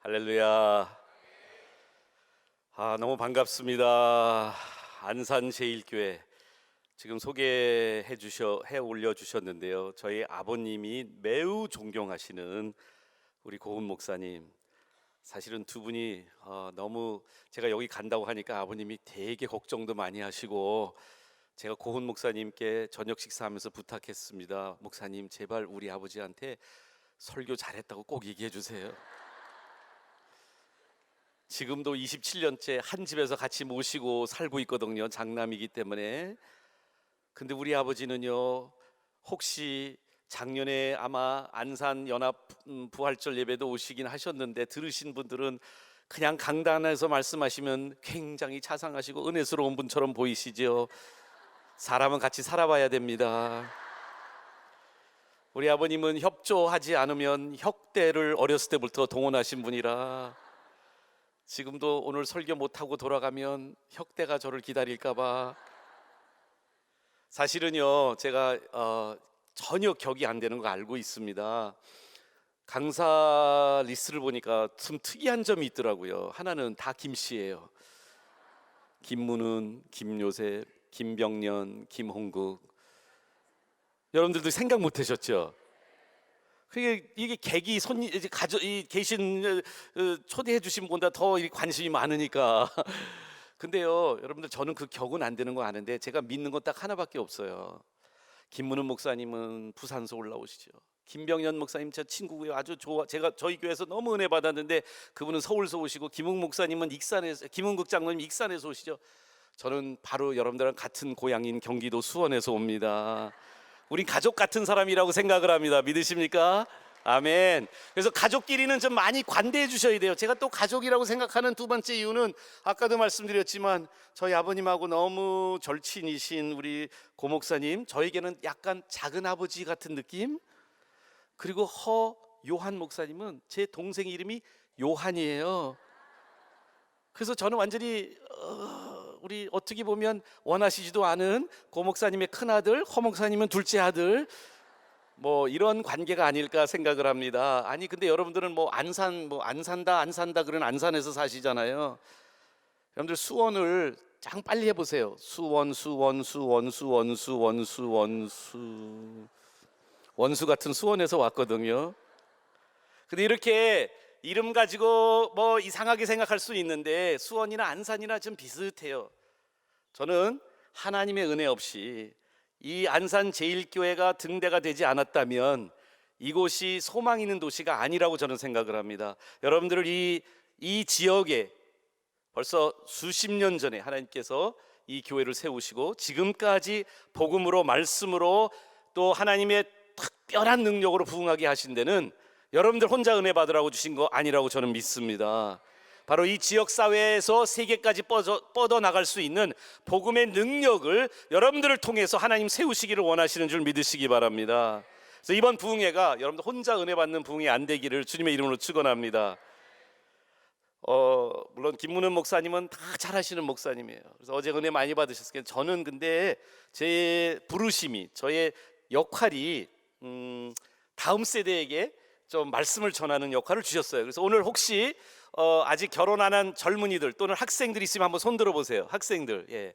할렐루야. 너무 반갑습니다. 안산 제일교회 지금 해 올려주셨는데요. 저희 아버님이 매우 존경하시는 우리 고은 목사님. 사실은 두 분이 너무 제가 여기 간다고 하니까 아버님이 되게 걱정도 많이 하시고, 제가 고은 목사님께 저녁 식사하면서 부탁했습니다. 목사님, 제발 우리 아버지한테 설교 잘했다고 꼭 얘기해 주세요. 지금도 27년째 한 집에서 같이 모시고 살고 있거든요. 장남이기 때문에. 근데 우리 아버지는요, 혹시 작년에 아마 안산 연합 부활절 예배도 오시긴 하셨는데, 들으신 분들은 그냥 강단에서 말씀하시면 굉장히 자상하시고 은혜스러운 분처럼 보이시죠. 사람은 같이 살아봐야 됩니다. 우리 아버님은 협조하지 않으면 혁대를 어렸을 때부터 동원하신 분이라, 지금도 오늘 설교 못하고 돌아가면 혁대가 저를 기다릴까봐. 사실은요, 제가 전혀 격이 안 되는 거 알고 있습니다. 강사 리스트를 보니까 좀 특이한 점이 있더라고요. 하나는 다 김씨예요. 김문은, 김요셉, 김병년, 김홍국. 여러분들도 생각 못 하셨죠? 이게 객이 손님 계신 초대해 주신 분보다 더 관심이 많으니까. 근데요, 여러분들, 저는 그 격은 안 되는 거 아는데 제가 믿는 건 딱 하나밖에 없어요. 김문은 목사님은 부산서 올라오시죠. 김병년 목사님 제 친구고요. 아주 제가 저희 교회에서 너무 은혜 받았는데 그분은 서울서 오시고, 김웅 목사님은 김웅국 장로님 익산에서 오시죠. 저는 바로 여러분들랑 같은 고향인 경기도 수원에서 옵니다. 우린 가족 같은 사람이라고 생각을 합니다. 믿으십니까? 아멘. 그래서 가족끼리는 좀 많이 관대해 주셔야 돼요. 제가 또 가족이라고 생각하는 두 번째 이유는, 아까도 말씀드렸지만 저희 아버님하고 너무 절친이신 우리 고 목사님, 저에게는 약간 작은 아버지 같은 느낌. 그리고 요한 목사님은 제 동생 이름이 요한이에요. 그래서 저는 완전히 우리 어떻게 보면 원하시지도 않은 고 목사님의 큰아들, 허 목사님은 둘째 아들, 뭐 이런 관계가 아닐까 생각을 합니다. 아니, 근데 여러분들은 안 산다 그런 안산에서 사시잖아요. 여러분들 수원을 장 빨리 해보세요. 원수 같은 수원에서 왔거든요. 근데 이렇게 이름 가지고 뭐 이상하게 생각할 수 있는데, 수원이나 안산이나 좀 비슷해요. 저는 하나님의 은혜 없이 이 안산 제일교회가 등대가 되지 않았다면 이곳이 소망 있는 도시가 아니라고 저는 생각을 합니다. 여러분들을 이 지역에 벌써 수십 년 전에 하나님께서 이 교회를 세우시고, 지금까지 복음으로, 말씀으로, 또 하나님의 특별한 능력으로 부흥하게 하신 데는 여러분들 혼자 은혜 받으라고 주신 거 아니라고 저는 믿습니다. 바로 이 지역사회에서 세계까지 뻗어나갈 수 있는 복음의 능력을 여러분들을 통해서 하나님 세우시기를 원하시는 줄 믿으시기 바랍니다. 그래서 이번 부흥회가 여러분들 혼자 은혜 받는 부흥회 안 되기를 주님의 이름으로 축원합니다. 물론 김문은 목사님은 다 잘하시는 목사님이에요. 그래서 어제 은혜 많이 받으셨을 거예요. 저는 근데 제 부르심이, 저의 역할이 다음 세대에게 좀 말씀을 전하는 역할을 주셨어요. 그래서 오늘 혹시 아직 결혼 안 한 젊은이들 또는 학생들 있으면 한번 손 들어보세요. 학생들,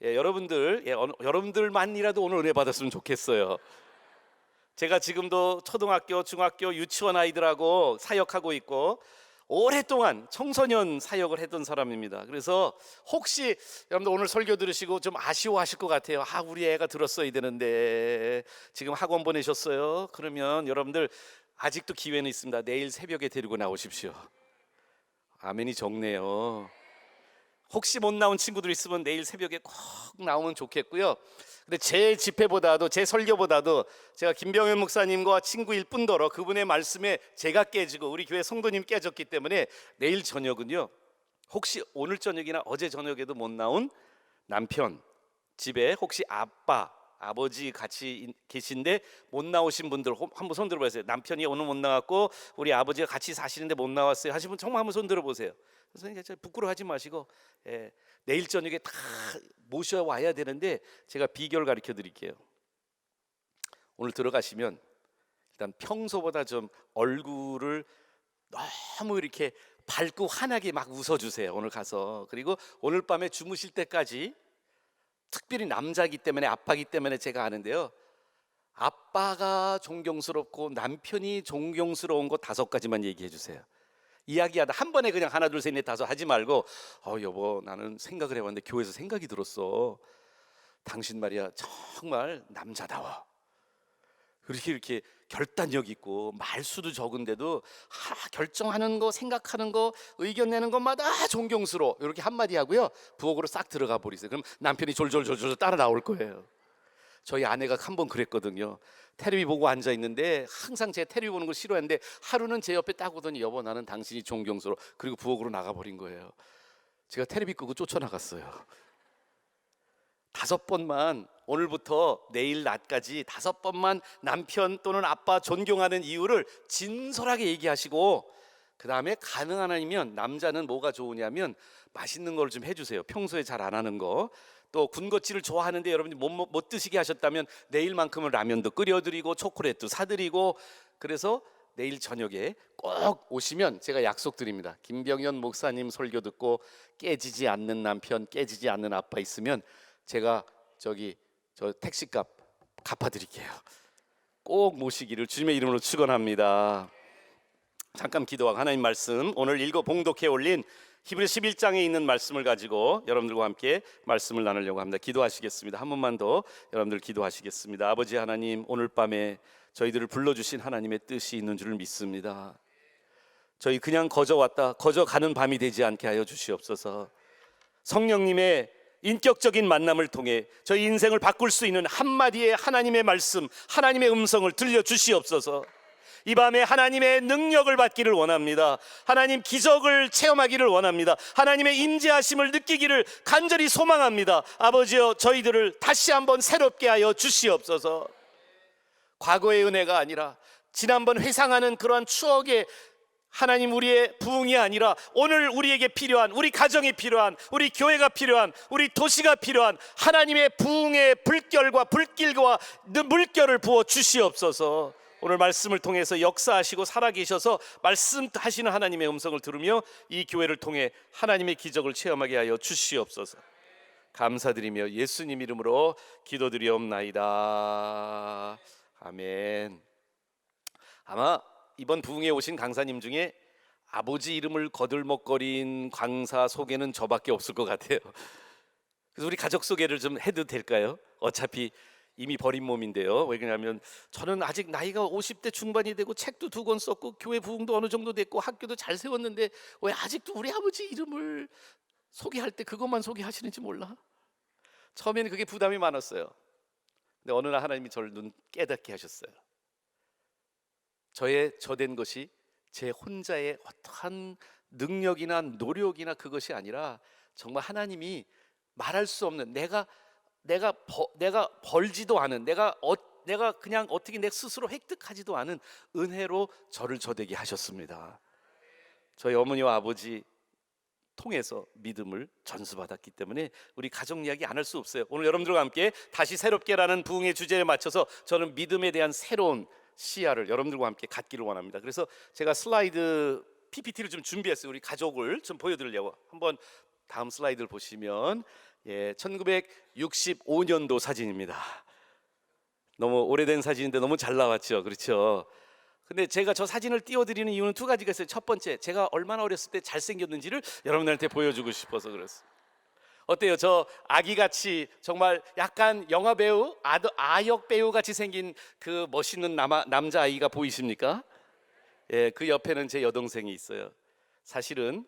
여러분들, 여러분들만이라도 오늘 은혜 받았으면 좋겠어요. 제가 지금도 초등학교, 중학교, 유치원 아이들하고 사역하고 있고 오랫동안 청소년 사역을 했던 사람입니다. 그래서 혹시 여러분들 오늘 설교 들으시고 좀 아쉬워하실 것 같아요. 우리 애가 들었어야 되는데 지금 학원 보내셨어요. 그러면 여러분들 아직도 기회는 있습니다. 내일 새벽에 데리고 나오십시오. 아멘이 적네요. 혹시 못 나온 친구들 있으면 내일 새벽에 꼭 나오면 좋겠고요. 근데 제 집회보다도, 제 설교보다도 제가 김병현 목사님과 친구일 뿐더러 그분의 말씀에 제가 깨지고 우리 교회 성도님 깨졌기 때문에, 내일 저녁은요, 혹시 오늘 저녁이나 어제 저녁에도 못 나온 남편, 집에 혹시 아버지 같이 계신데 못 나오신 분들 한번 손 들어보세요. 남편이 오늘 못 나왔고 우리 아버지가 같이 사시는데 못 나왔어요 하신 분 정말 한번 손 들어보세요. 그래서 부끄러워하지 마시고, 내일 저녁에 다 모셔와야 되는데 제가 비결 가르쳐 드릴게요. 오늘 들어가시면 일단 평소보다 좀 얼굴을 너무 이렇게 밝고 환하게 막 웃어주세요. 오늘 가서. 그리고 오늘 밤에 주무실 때까지, 특별히 남자이기 때문에, 아빠이기 때문에 제가 아는데요, 아빠가 존경스럽고 남편이 존경스러운 거 5가지만 얘기해 주세요. 이야기하다 한 번에 그냥 하나 둘 셋 넷 다섯 하지 말고, 여보, 나는 생각을 해봤는데 교회에서 생각이 들었어. 당신 말이야 정말 남자다워. 이렇게 결단력 있고 말수도 적은데도 결정하는 거, 생각하는 거, 의견 내는 것마다 존경스러워. 이렇게 한마디 하고요, 부엌으로 싹 들어가 버리세요. 그럼 남편이 졸졸졸졸 따라 나올 거예요. 저희 아내가 한 번 그랬거든요. 텔레비 보고 앉아 있는데, 항상 제가 텔레비 보는 걸 싫어했는데 하루는 제 옆에 딱 오더니, 여보, 나는 당신이 존경스러워. 그리고 부엌으로 나가 버린 거예요. 제가 텔레비 끄고 쫓아나갔어요. 5번만, 오늘부터 내일 낮까지 5번만 남편 또는 아빠 존경하는 이유를 진솔하게 얘기하시고, 그 다음에 가능한 한이면, 남자는 뭐가 좋으냐면 맛있는 걸 좀 해주세요. 평소에 잘 안 하는 거. 또 군것질을 좋아하는데 여러분이 못 드시게 하셨다면 내일만큼은 라면도 끓여드리고 초콜릿도 사드리고. 그래서 내일 저녁에 꼭 오시면 제가 약속드립니다. 김병현 목사님 설교 듣고 깨지지 않는 남편, 깨지지 않는 아빠 있으면 제가 저 택시값 갚아드릴게요. 꼭 모시기를 주님의 이름으로 축원합니다. 잠깐 기도하고 하나님 말씀, 오늘 읽어 봉독해 올린 히브리서 11장에 있는 말씀을 가지고 여러분들과 함께 말씀을 나누려고 합니다. 기도하시겠습니다. 한 번만 더 여러분들 기도하시겠습니다. 아버지 하나님, 오늘 밤에 저희들을 불러주신 하나님의 뜻이 있는 줄을 믿습니다. 저희 그냥 거저 왔다 거저 가는 밤이 되지 않게 하여 주시옵소서. 성령님의 인격적인 만남을 통해 저희 인생을 바꿀 수 있는 한마디의 하나님의 말씀, 하나님의 음성을 들려주시옵소서. 이 밤에 하나님의 능력을 받기를 원합니다. 하나님 기적을 체험하기를 원합니다. 하나님의 임재하심을 느끼기를 간절히 소망합니다. 아버지여, 저희들을 다시 한번 새롭게 하여 주시옵소서. 과거의 은혜가 아니라 지난번 회상하는 그러한 추억의 하나님, 우리의 부흥이 아니라 오늘 우리에게 필요한, 우리 가정이 필요한, 우리 교회가 필요한, 우리 도시가 필요한 하나님의 부흥의 불결과 불길과 물결을 부어 주시옵소서. 오늘 말씀을 통해서 역사하시고 살아계셔서 말씀하시는 하나님의 음성을 들으며 이 교회를 통해 하나님의 기적을 체험하게 하여 주시옵소서. 감사드리며 예수님 이름으로 기도드리옵나이다. 아멘. 아마 이번 부흥에 오신 강사님 중에 아버지 이름을 거들먹거린 강사 소개는 저밖에 없을 것 같아요. 그래서 우리 가족 소개를 좀 해도 될까요? 어차피 이미 버린 몸인데요. 왜냐하면 저는 아직 나이가 50대 중반이 되고 책도 2권 썼고 교회 부흥도 어느 정도 됐고 학교도 잘 세웠는데 왜 아직도 우리 아버지 이름을 소개할 때 그것만 소개하시는지 몰라. 처음에는 그게 부담이 많았어요. 근데 어느 날 하나님이 저를 눈 깨닫게 하셨어요. 저의 저된 것이 제 혼자의 어떠한 능력이나 노력이나 그것이 아니라 정말 하나님이 말할 수 없는, 내가 벌지도 않은, 내가 그냥 어떻게 내 스스로 획득하지도 않은 은혜로 저를 저되게 하셨습니다. 저희 어머니와 아버지 통해서 믿음을 전수받았기 때문에 우리 가족 이야기 안 할 수 없어요. 오늘 여러분들과 함께 다시 새롭게라는 부흥의 주제에 맞춰서 저는 믿음에 대한 새로운 시야를 여러분들과 함께 갖기를 원합니다. 그래서 제가 슬라이드 PPT를 좀 준비했어요. 우리 가족을 좀 보여드리려고. 한번 다음 슬라이드를 보시면, 1965년도 사진입니다. 너무 오래된 사진인데 너무 잘 나왔죠, 그렇죠? 근데 제가 저 사진을 띄워드리는 이유는 2가지가 있어요. 첫 번째, 제가 얼마나 어렸을 때 잘생겼는지를 여러분들한테 보여주고 싶어서 그랬어요. 어때요? 저 아기같이 정말 약간 영화 배우, 아역 배우 같이 생긴 그 멋있는 남자아이가 보이십니까? 그 옆에는 제 여동생이 있어요. 사실은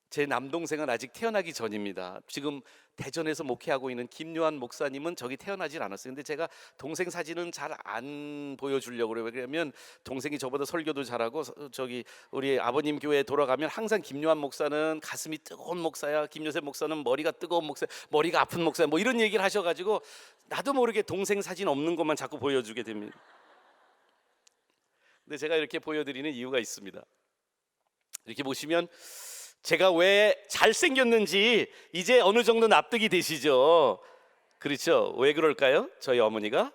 제 남동생은 아직 태어나기 전입니다. 지금 대전에서 목회하고 있는 김요한 목사님은 저기 태어나질 않았어요. 근데 제가 동생 사진은 잘 안 보여주려고 그래요. 왜냐면 동생이 저보다 설교도 잘하고, 저기 우리 아버님 교회에 돌아가면 항상 김요한 목사는 가슴이 뜨거운 목사야, 김요셉 목사는 머리가 뜨거운 목사, 머리가 아픈 목사야, 뭐 이런 얘기를 하셔가지고 나도 모르게 동생 사진 없는 것만 자꾸 보여주게 됩니다. 근데 제가 이렇게 보여드리는 이유가 있습니다. 이렇게 보시면 제가 왜 잘생겼는지 이제 어느 정도 납득이 되시죠? 그렇죠? 왜 그럴까요? 저희 어머니가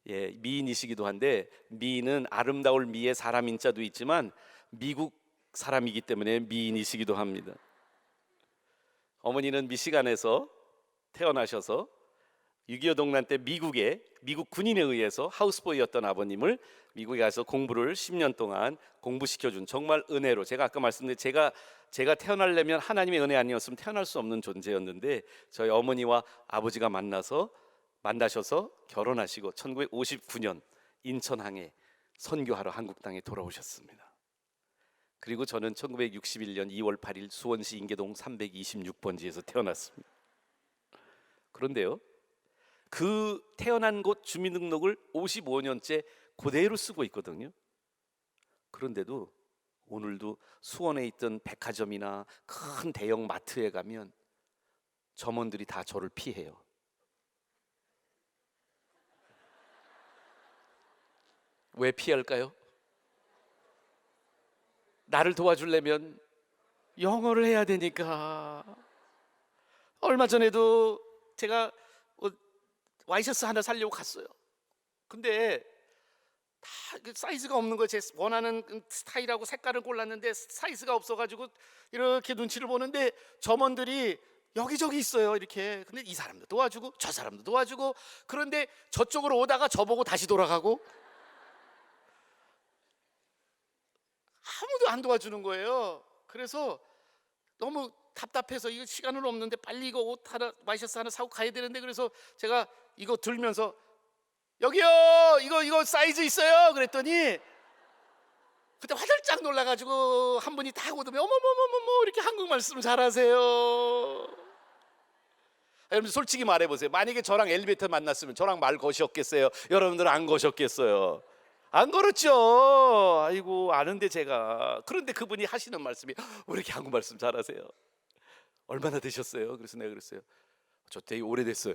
미인이시기도 한데, 미인은 아름다울 미에 사람 인자도 있지만 미국 사람이기 때문에 미인이시기도 합니다. 어머니는 미시간에서 태어나셔서 6.25 동란 때 미국 군인에 의해서 하우스보이였던 아버님을 미국에 가서 공부를 10년 동안 공부시켜준 정말 은혜로, 제가 아까 말씀드린 제가 태어나려면 하나님의 은혜 아니었으면 태어날 수 없는 존재였는데 저희 어머니와 아버지가 만나셔서 결혼하시고 1959년 인천항에 선교하러 한국 땅에 돌아오셨습니다. 그리고 저는 1961년 2월 8일 수원시 인계동 326번지에서 태어났습니다. 그런데요, 그 태어난 곳 주민등록을 55년째 그대로 쓰고 있거든요. 그런데도 오늘도 수원에 있던 백화점이나 큰 대형 마트에 가면 점원들이 다 저를 피해요. 왜 피할까요? 나를 도와주려면 영어를 해야 되니까. 얼마 전에도 제가 와이셔츠 하나 사려고 갔어요. 근데 다 사이즈가 없는 거예요. 제 원하는 스타일하고 색깔을 골랐는데 사이즈가 없어가지고 이렇게 눈치를 보는데 점원들이 여기저기 있어요. 이렇게. 근데 이 사람도 도와주고 저 사람도 도와주고, 그런데 저쪽으로 오다가 저보고 다시 돌아가고 아무도 안 도와주는 거예요. 그래서 너무 답답해서 이거 시간은 없는데 빨리 이거 옷 하나, 와이셔츠 하나 사고 가야 되는데, 그래서 제가 이거 들면서 여기요, 이거 사이즈 있어요 그랬더니 그때 화들짝 놀라가지고 한 분이 딱 오더니 어머머머머머 이렇게 한국 말씀 잘하세요. 여러분 솔직히 말해보세요. 만약에 저랑 엘리베이터 만났으면 저랑 말 거셨겠어요? 여러분들은 안 거셨겠어요? 안 그렇죠. 아이고 아는데 제가. 그런데 그분이 하시는 말씀이 왜 이렇게 한국 말씀 잘하세요? 얼마나 되셨어요? 그래서 내가 그랬어요. 저 되게 오래됐어요.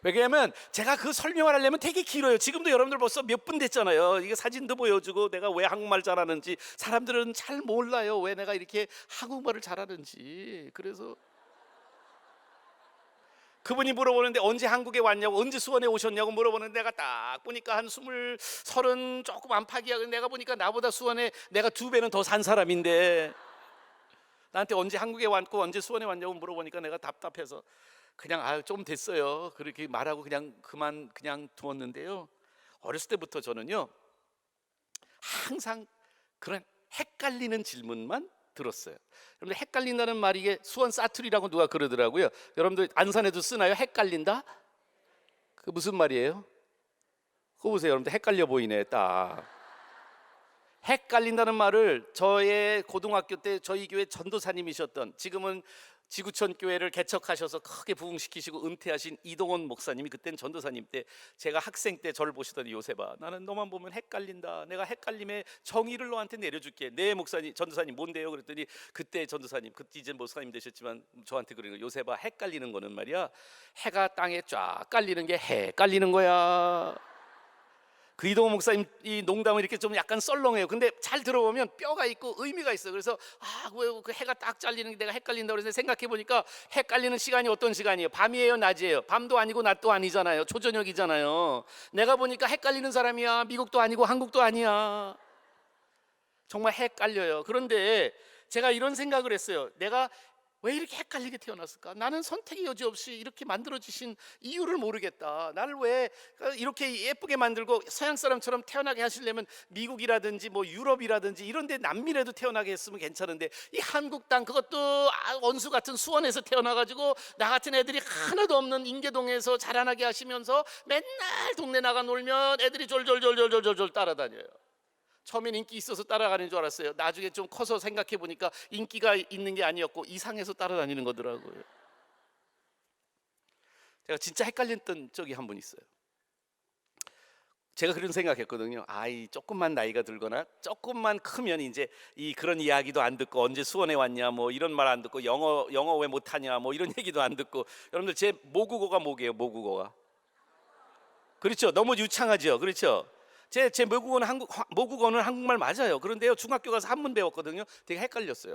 왜냐하면 제가 그 설명을 하려면 되게 길어요. 지금도 여러분들 벌써 몇 분 됐잖아요. 이게 사진도 보여주고 내가 왜 한국말 잘하는지 사람들은 잘 몰라요. 왜 내가 이렇게 한국말을 잘하는지. 그래서 그분이 물어보는데 언제 한국에 왔냐고, 언제 수원에 오셨냐고 물어보는데 내가 딱 보니까 한 30 조금 안팎이야. 내가 보니까 나보다 수원에 내가 2배는 더 산 사람인데 나한테 언제 한국에 왔고 언제 수원에 왔냐고 물어보니까 내가 답답해서 그냥 좀 됐어요 그렇게 말하고 그냥 두었는데요. 어렸을 때부터 저는요 항상 그런 헷갈리는 질문만 들었어요. 여러분들 헷갈린다는 말이 이게 수원 사투리라고 누가 그러더라고요. 여러분들 안산에도 쓰나요? 헷갈린다? 그 무슨 말이에요? 그거 보세요. 여러분들 헷갈려 보이네. 딱 헷갈린다는 말을 저의 고등학교 때 저희 교회 전도사님이셨던, 지금은 지구촌 교회를 개척하셔서 크게 부흥시키시고 은퇴하신 이동원 목사님이 그때는 전도사님 때 제가 학생 때 저를 보시더니 요셉아 나는 너만 보면 헷갈린다. 내가 헷갈림의 정의를 너한테 내려줄게. 네 목사님 전도사님 뭔데요? 그랬더니 그때 전도사님, 그때 이제 목사님 되셨지만 저한테 그러는 거예요. 요셉아 헷갈리는 거는 말이야 해가 땅에 쫙 깔리는 게 헷갈리는 거야. 그 이동호 목사님 이 농담을 이렇게 좀 약간 썰렁해요. 근데 잘 들어보면 뼈가 있고 의미가 있어요. 그래서 왜 그 해가 딱 잘리는 게 내가 헷갈린다 그래서 생각해 보니까 헷갈리는 시간이 어떤 시간이에요? 밤이에요, 낮이에요? 밤도 아니고 낮도 아니잖아요. 초저녁이잖아요. 내가 보니까 헷갈리는 사람이야. 미국도 아니고 한국도 아니야. 정말 헷갈려요. 그런데 제가 이런 생각을 했어요. 내가 왜 이렇게 헷갈리게 태어났을까? 나는 선택의 여지 없이 이렇게 만들어주신 이유를 모르겠다. 나를 왜 이렇게 예쁘게 만들고 서양 사람처럼 태어나게 하시려면 미국이라든지 뭐 유럽이라든지 이런 데 남미라도 태어나게 했으면 괜찮은데 이 한국 땅, 그것도 원수 같은 수원에서 태어나가지고 나 같은 애들이 하나도 없는 인계동에서 자라나게 하시면서 맨날 동네 나가 놀면 애들이 졸졸졸졸졸졸 따라다녀요. 처음엔 인기 있어서 따라가는 줄 알았어요. 나중에 좀 커서 생각해 보니까 인기가 있는 게 아니었고 이상해서 따라다니는 거더라고요. 제가 진짜 헷갈렸던 적이 한 번 있어요. 제가 그런 생각했거든요. 조금만 나이가 들거나 조금만 크면 이제 그런 이야기도 안 듣고 언제 수원에 왔냐 뭐 이런 말 안 듣고 영어 왜 못하냐 뭐 이런 얘기도 안 듣고. 여러분들 제 모국어가 뭐게요? 모국어가 그렇죠. 너무 유창하죠. 그렇죠. 제 모국어는 한국말 맞아요. 그런데요 중학교 가서 한문 배웠거든요. 되게 헷갈렸어요.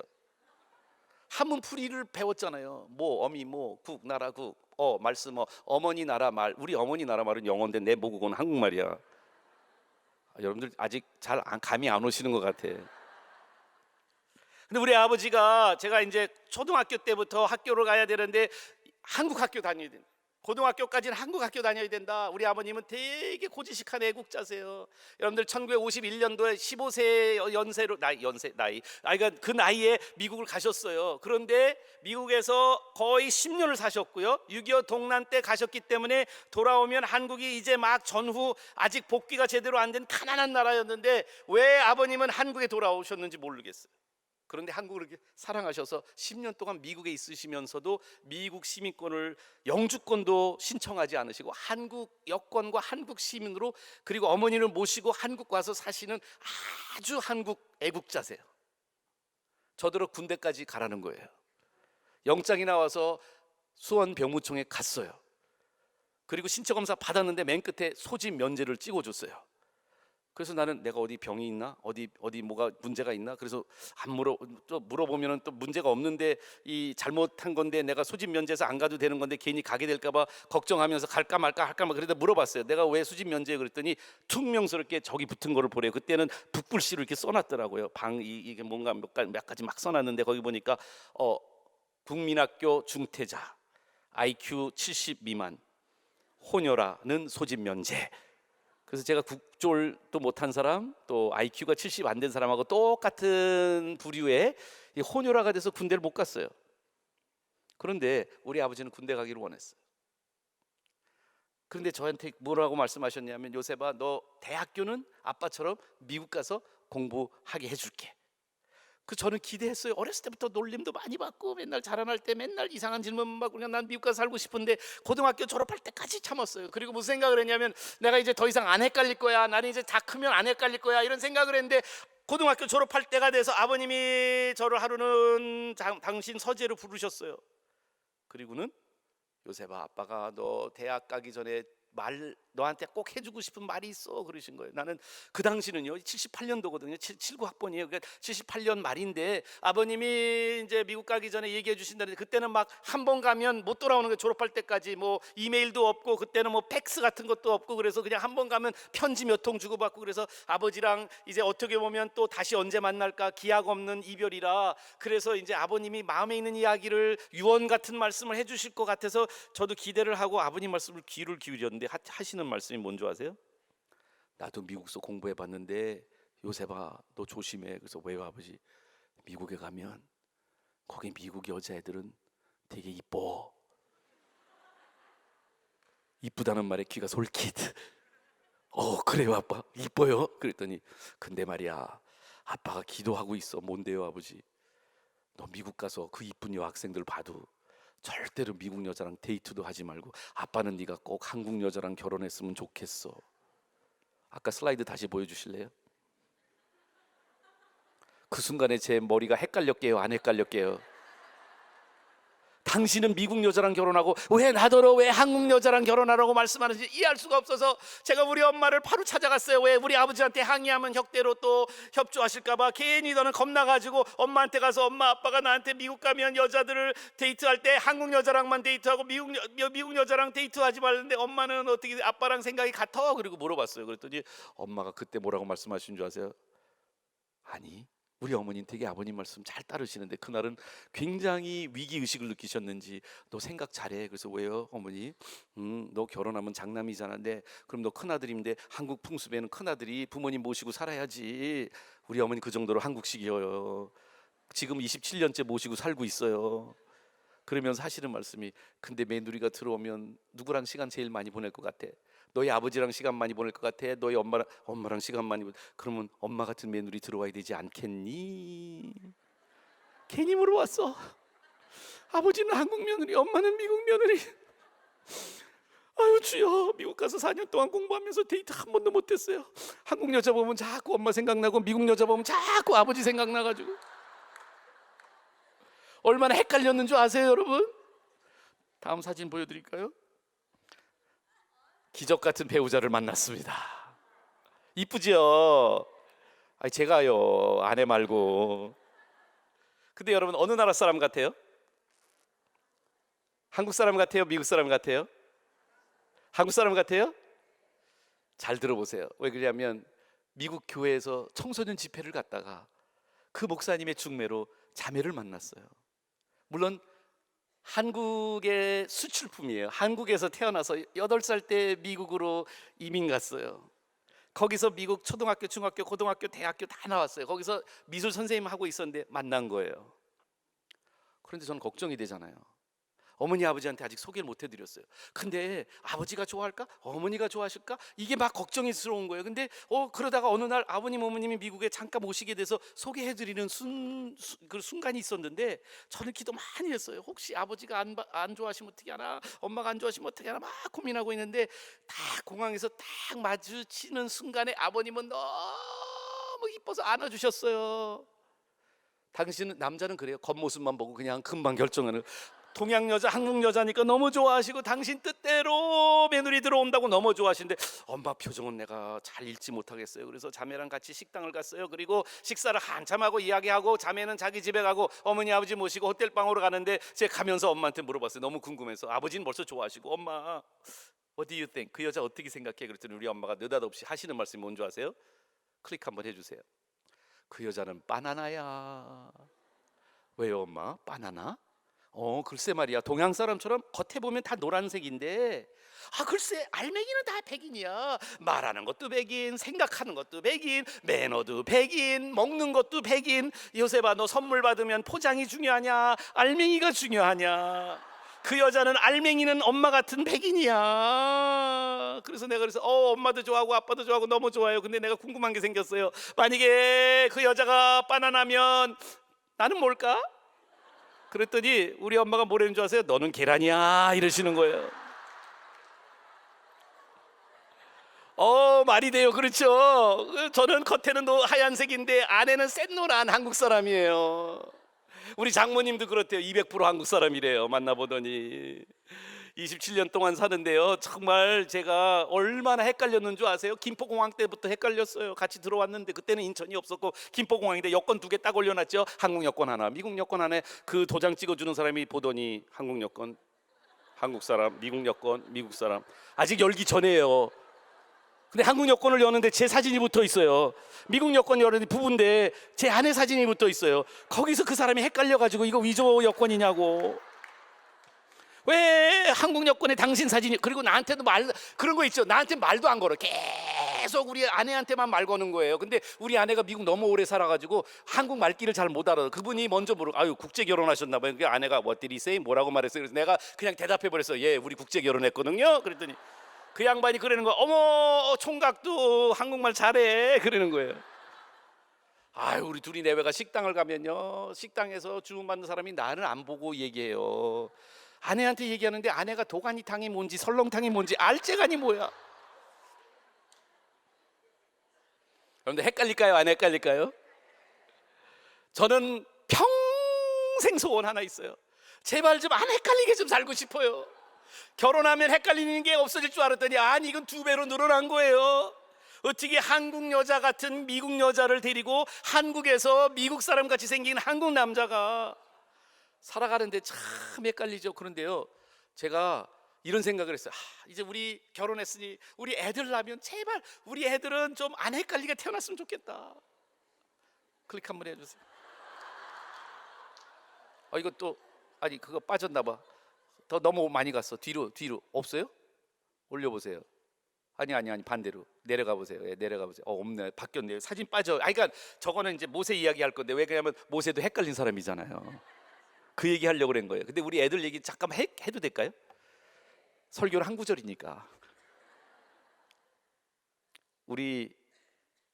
한문 풀이를 배웠잖아요. 어미 국 나라 국 말씀 어머니 나라 말. 우리 어머니 나라 말은 영어인데 내 모국어는 한국말이야. 여러분들 아직 잘 감이 안 오시는 것 같아. 근데 우리 아버지가 제가 이제 초등학교 때부터 학교를 가야 되는데 한국 학교 다녀야 된다. 고등학교까지는 한국 학교 다녀야 된다. 우리 아버님은 되게 고지식한 애국자세요. 여러분들 1951년도에 15세 연세로 그러니까 그 나이에 미국을 가셨어요. 그런데 미국에서 거의 10년을 사셨고요. 6.25 동란 때 가셨기 때문에 돌아오면 한국이 이제 막 전후 아직 복귀가 제대로 안 된 가난한 나라였는데 왜 아버님은 한국에 돌아오셨는지 모르겠어요. 그런데 한국을 이렇게 사랑하셔서 10년 동안 미국에 있으시면서도 미국 시민권을 영주권도 신청하지 않으시고 한국 여권과 한국 시민으로, 그리고 어머니를 모시고 한국 와서 사시는 아주 한국 애국자세요. 저더러 군대까지 가라는 거예요. 영장이 나와서 수원 병무청에 갔어요. 그리고 신체검사 받았는데 맨 끝에 소집 면제를 찍어줬어요. 그래서 나는 내가 어디 병이 있나, 어디 뭐가 문제가 있나, 그래서 안 또 물어보면은 또 문제가 없는데 이 잘못한 건데 내가 소집 면제해서 안 가도 되는 건데 괜히 가게 될까봐 걱정하면서 갈까 말까 할까 말, 그래도 물어봤어요. 내가 왜 소집 면제해? 그랬더니 퉁명스럽게 저기 붙은 거를 보래요. 그때는 붓글씨로 이렇게 써놨더라고요. 이게 뭔가 몇 가지 막 써놨는데 거기 보니까 국민학교 중퇴자, IQ 70 미만, 혼혈아는 소집 면제. 그래서 제가 국졸도 못한 사람, 또 IQ가 70 안 된 사람하고 똑같은 부류의 혼혈아가 돼서 군대를 못 갔어요. 그런데 우리 아버지는 군대 가기를 원했어요. 그런데 저한테 뭐라고 말씀하셨냐면, 요셉아, 너 대학교는 아빠처럼 미국 가서 공부하게 해줄게. 저는 기대했어요. 어렸을 때부터 놀림도 많이 받고 맨날 자라날 때 맨날 이상한 질문 받고 그냥 난 미국 가서 살고 싶은데 고등학교 졸업할 때까지 참았어요. 그리고 무슨 생각을 했냐면, 내가 이제 더 이상 안 헷갈릴 거야, 나는 이제 다 크면 안 헷갈릴 거야, 이런 생각을 했는데 고등학교 졸업할 때가 돼서 아버님이 저를 하루는 당신 서재로 부르셨어요. 그리고는 요셉아, 아빠가 너 대학 가기 전에 너한테 꼭 해주고 싶은 말이 있어, 그러신 거예요. 나는 그 당시는요 78년도거든요 79학번이에요 그러니까 78년 말인데 아버님이 이제 미국 가기 전에 얘기해 주신다는데, 그때는 막 한 번 가면 못 돌아오는 거예요. 졸업할 때까지 뭐 이메일도 없고 그때는 뭐 팩스 같은 것도 없고, 그래서 그냥 한 번 가면 편지 몇 통 주고받고, 그래서 아버지랑 이제 어떻게 보면 또 다시 언제 만날까 기약 없는 이별이라, 그래서 이제 아버님이 마음에 있는 이야기를 유언 같은 말씀을 해주실 것 같아서 저도 기대를 하고 아버님 말씀을 귀를 기울였는데 하시는 말씀이 뭔지 아세요? 나도 미국서 공부해 봤는데 요셉아, 너 조심해. 그래서 왜요 아버지? 미국에 가면 거기 미국 여자애들은 되게 이뻐. 이쁘다는 말에 귀가 솔깃. 그래요 아빠? 이뻐요? 그랬더니 근데 말이야, 아빠가 기도하고 있어. 뭔데요 아버지? 너 미국 가서 그 이쁜 여학생들 봐도 절대로 미국 여자랑 데이트도 하지 말고 아빠는 네가 꼭 한국 여자랑 결혼했으면 좋겠어. 아까 슬라이드 다시 보여주실래요? 그 순간에 제 머리가 헷갈렸게요, 안 헷갈렸게요? 당신은 미국 여자랑 결혼하고 왜 나더러 왜 한국 여자랑 결혼하라고 말씀하는지 이해할 수가 없어서 제가 우리 엄마를 바로 찾아갔어요. 왜 우리 아버지한테 항의하면 혁대로 또 협조하실까봐 괜히 너는 겁나가지고 엄마한테 가서, 엄마 아빠가 나한테 미국 가면 여자들을 데이트할 때 한국 여자랑만 데이트하고 미국 여자랑 데이트하지 말는데 엄마는 어떻게 아빠랑 생각이 같아? 그리고 물어봤어요. 그랬더니 엄마가 그때 뭐라고 말씀하신 줄 아세요? 아니, 우리 어머니는 되게 아버님 말씀 잘 따르시는데 그날은 굉장히 위기의식을 느끼셨는지 너 생각 잘해. 그래서 왜요 어머니? 너 결혼하면 장남이잖아. 그럼 너 큰아들인데 한국 풍습에는 큰아들이 부모님 모시고 살아야지. 우리 어머니 그 정도로 한국식이에요. 지금 27년째 모시고 살고 있어요. 그러면서 하시는 말씀이, 근데 며느리가 들어오면 누구랑 시간 제일 많이 보낼 것 같아? 너희 아버지랑 시간 많이 보낼 것 같아? 너희 엄마랑 시간 많이 그러면 엄마 같은 며느리 들어와야 되지 않겠니? 괜히 물어봤어. 아버지는 한국 며느리, 엄마는 미국 며느리. 아유 주여, 미국 가서 4년 동안 공부하면서 데이트 한 번도 못했어요. 한국 여자 보면 자꾸 엄마 생각나고 미국 여자 보면 자꾸 아버지 생각나가지고 얼마나 헷갈렸는 줄 아세요 여러분? 다음 사진 보여드릴까요? 기적 같은 배우자를 만났습니다. 이쁘죠? 제가요, 아내 말고. 근데 여러분 어느 나라 사람 같아요? 한국 사람 같아요? 미국 사람 같아요? 한국 사람 같아요? 잘 들어보세요. 왜 그러냐면 미국 교회에서 청소년 집회를 갔다가 그 목사님의 중매로 자매를 만났어요. 물론 한국의 수출품이에요. 한국에서 태어나서 8살 때 미국으로 이민 갔어요. 거기서 미국 초등학교, 중학교, 고등학교, 대학교 다 나왔어요. 거기서 미술 선생님 하고 있었는데 만난 거예요. 그런데 저는 걱정이 되잖아요. 어머니 아버지한테 아직 소개를 못 해드렸어요. 근데 아버지가 좋아할까? 어머니가 좋아하실까? 이게 막 걱정스러운 거예요. 근데 그러다가 어느 날 아버님 어머님이 미국에 잠깐 오시게 돼서 소개해드리는 그 순간이 있었는데 저는 기도 많이 했어요. 혹시 아버지가 안 좋아하시면 어떻게 하나, 엄마가 안 좋아하시면 어떻게 하나 막 고민하고 있는데, 딱 공항에서 딱 마주치는 순간에 아버님은 너무 이뻐서 안아주셨어요. 당신은, 남자는 그래요. 겉모습만 보고 그냥 금방 결정하는. 동양 여자, 한국 여자니까 너무 좋아하시고 당신 뜻대로 며느리 들어온다고 너무 좋아하시는데 엄마 표정은 내가 잘 읽지 못하겠어요. 그래서 자매랑 같이 식당을 갔어요. 그리고 식사를 한참 하고 이야기하고 자매는 자기 집에 가고 어머니 아버지 모시고 호텔방으로 가는데 제가 가면서 엄마한테 물어봤어요. 너무 궁금해서. 아버지는 벌써 좋아하시고 엄마 What do you think? 그 여자 어떻게 생각해? 그랬더니 우리 엄마가 느닷없이 하시는 말씀이 뭔지 아세요? 클릭 한번 해주세요. 그 여자는 바나나야. 왜요 엄마? 바나나? 글쎄 말이야. 동양 사람처럼 겉에 보면 다 노란색인데 글쎄 알맹이는 다 백인이야. 말하는 것도 백인, 생각하는 것도 백인, 매너도 백인, 먹는 것도 백인. 요셉아, 너 선물 받으면 포장이 중요하냐, 알맹이가 중요하냐? 그 여자는 알맹이는 엄마 같은 백인이야. 그래서 내가 엄마도 좋아하고 아빠도 좋아하고 너무 좋아요. 근데 내가 궁금한 게 생겼어요. 만약에 그 여자가 바나나면 나는 뭘까? 그랬더니 우리 엄마가 뭐라는 줄 아세요? 너는 계란이야 이러시는 거예요. 말이 돼요. 그렇죠? 저는 겉에는 하얀색인데 안에는 샛노란 한국 사람이에요. 우리 장모님도 그렇대요. 200% 한국 사람이래요. 만나보더니 27년 동안 사는데요, 정말 제가 얼마나 헷갈렸는 줄 아세요? 김포공항 때부터 헷갈렸어요. 같이 들어왔는데 그때는 인천이 없었고 김포공항인데 여권 2개 딱 올려놨죠. 한국 여권 하나, 미국 여권 하나. 그 도장 찍어주는 사람이 보더니 한국 여권 한국 사람, 미국 여권 미국 사람. 아직 열기 전에요. 근데 한국 여권을 여는데 제 사진이 붙어 있어요. 미국 여권 여는데 부부인데 제 아내 사진이 붙어 있어요. 거기서 그 사람이 헷갈려가지고 이거 위조 여권이냐고. 왜 한국 여권에 당신 사진이, 그리고 나한테도 그런 거 있죠. 나한테 말도 안 걸어. 계속 우리 아내한테만 말 거는 거예요. 근데 우리 아내가 미국 너무 오래 살아가지고 한국 말귀를 잘 못 알아. 그분이 먼저 아유 국제 결혼하셨나 봐요. 그 아내가 What did he say? 뭐라고 말했어요? 그래서 내가 그냥 대답해 버렸어요. 예, 우리 국제 결혼했거든요. 그랬더니 그 양반이 그러는 거야. 어머, 총각도 한국말 잘해. 그러는 거예요. 아유, 우리 둘이 내외가 식당을 가면요, 식당에서 주문받는 사람이 나를 안 보고 얘기해요. 아내한테 얘기하는데 아내가 도가니탕이 뭔지 설렁탕이 뭔지 알재간이 뭐야. 여러분들 헷갈릴까요? 안 헷갈릴까요? 저는 평생 소원 하나 있어요. 제발 좀 안 헷갈리게 좀 살고 싶어요. 결혼하면 헷갈리는 게 없어질 줄 알았더니 아니, 이건 2배로 늘어난 거예요. 어떻게 한국 여자 같은 미국 여자를 데리고 한국에서 미국 사람 같이 생긴 한국 남자가 살아가는데 참 헷갈리죠. 그런데요, 제가 이런 생각을 했어요. 이제 우리 결혼했으니 우리 애들 낳으면 제발 우리 애들은 좀 안 헷갈리게 태어났으면 좋겠다. 클릭 한번 해주세요. 이거 또 아니 그거 빠졌나 봐. 더 너무 많이 갔어. 뒤로 없어요? 올려보세요. 아니 반대로 내려가 보세요. 예, 내려가 보세요. 없네. 바뀌었네요. 사진 빠져. 그러니까 저거는 이제 모세 이야기 할 건데, 왜 그러냐면 모세도 헷갈린 사람이잖아요. 그 얘기 하려고 그런 거예요. 근데 우리 애들 얘기 잠깐만 해도 될까요? 설교는 한 구절이니까. 우리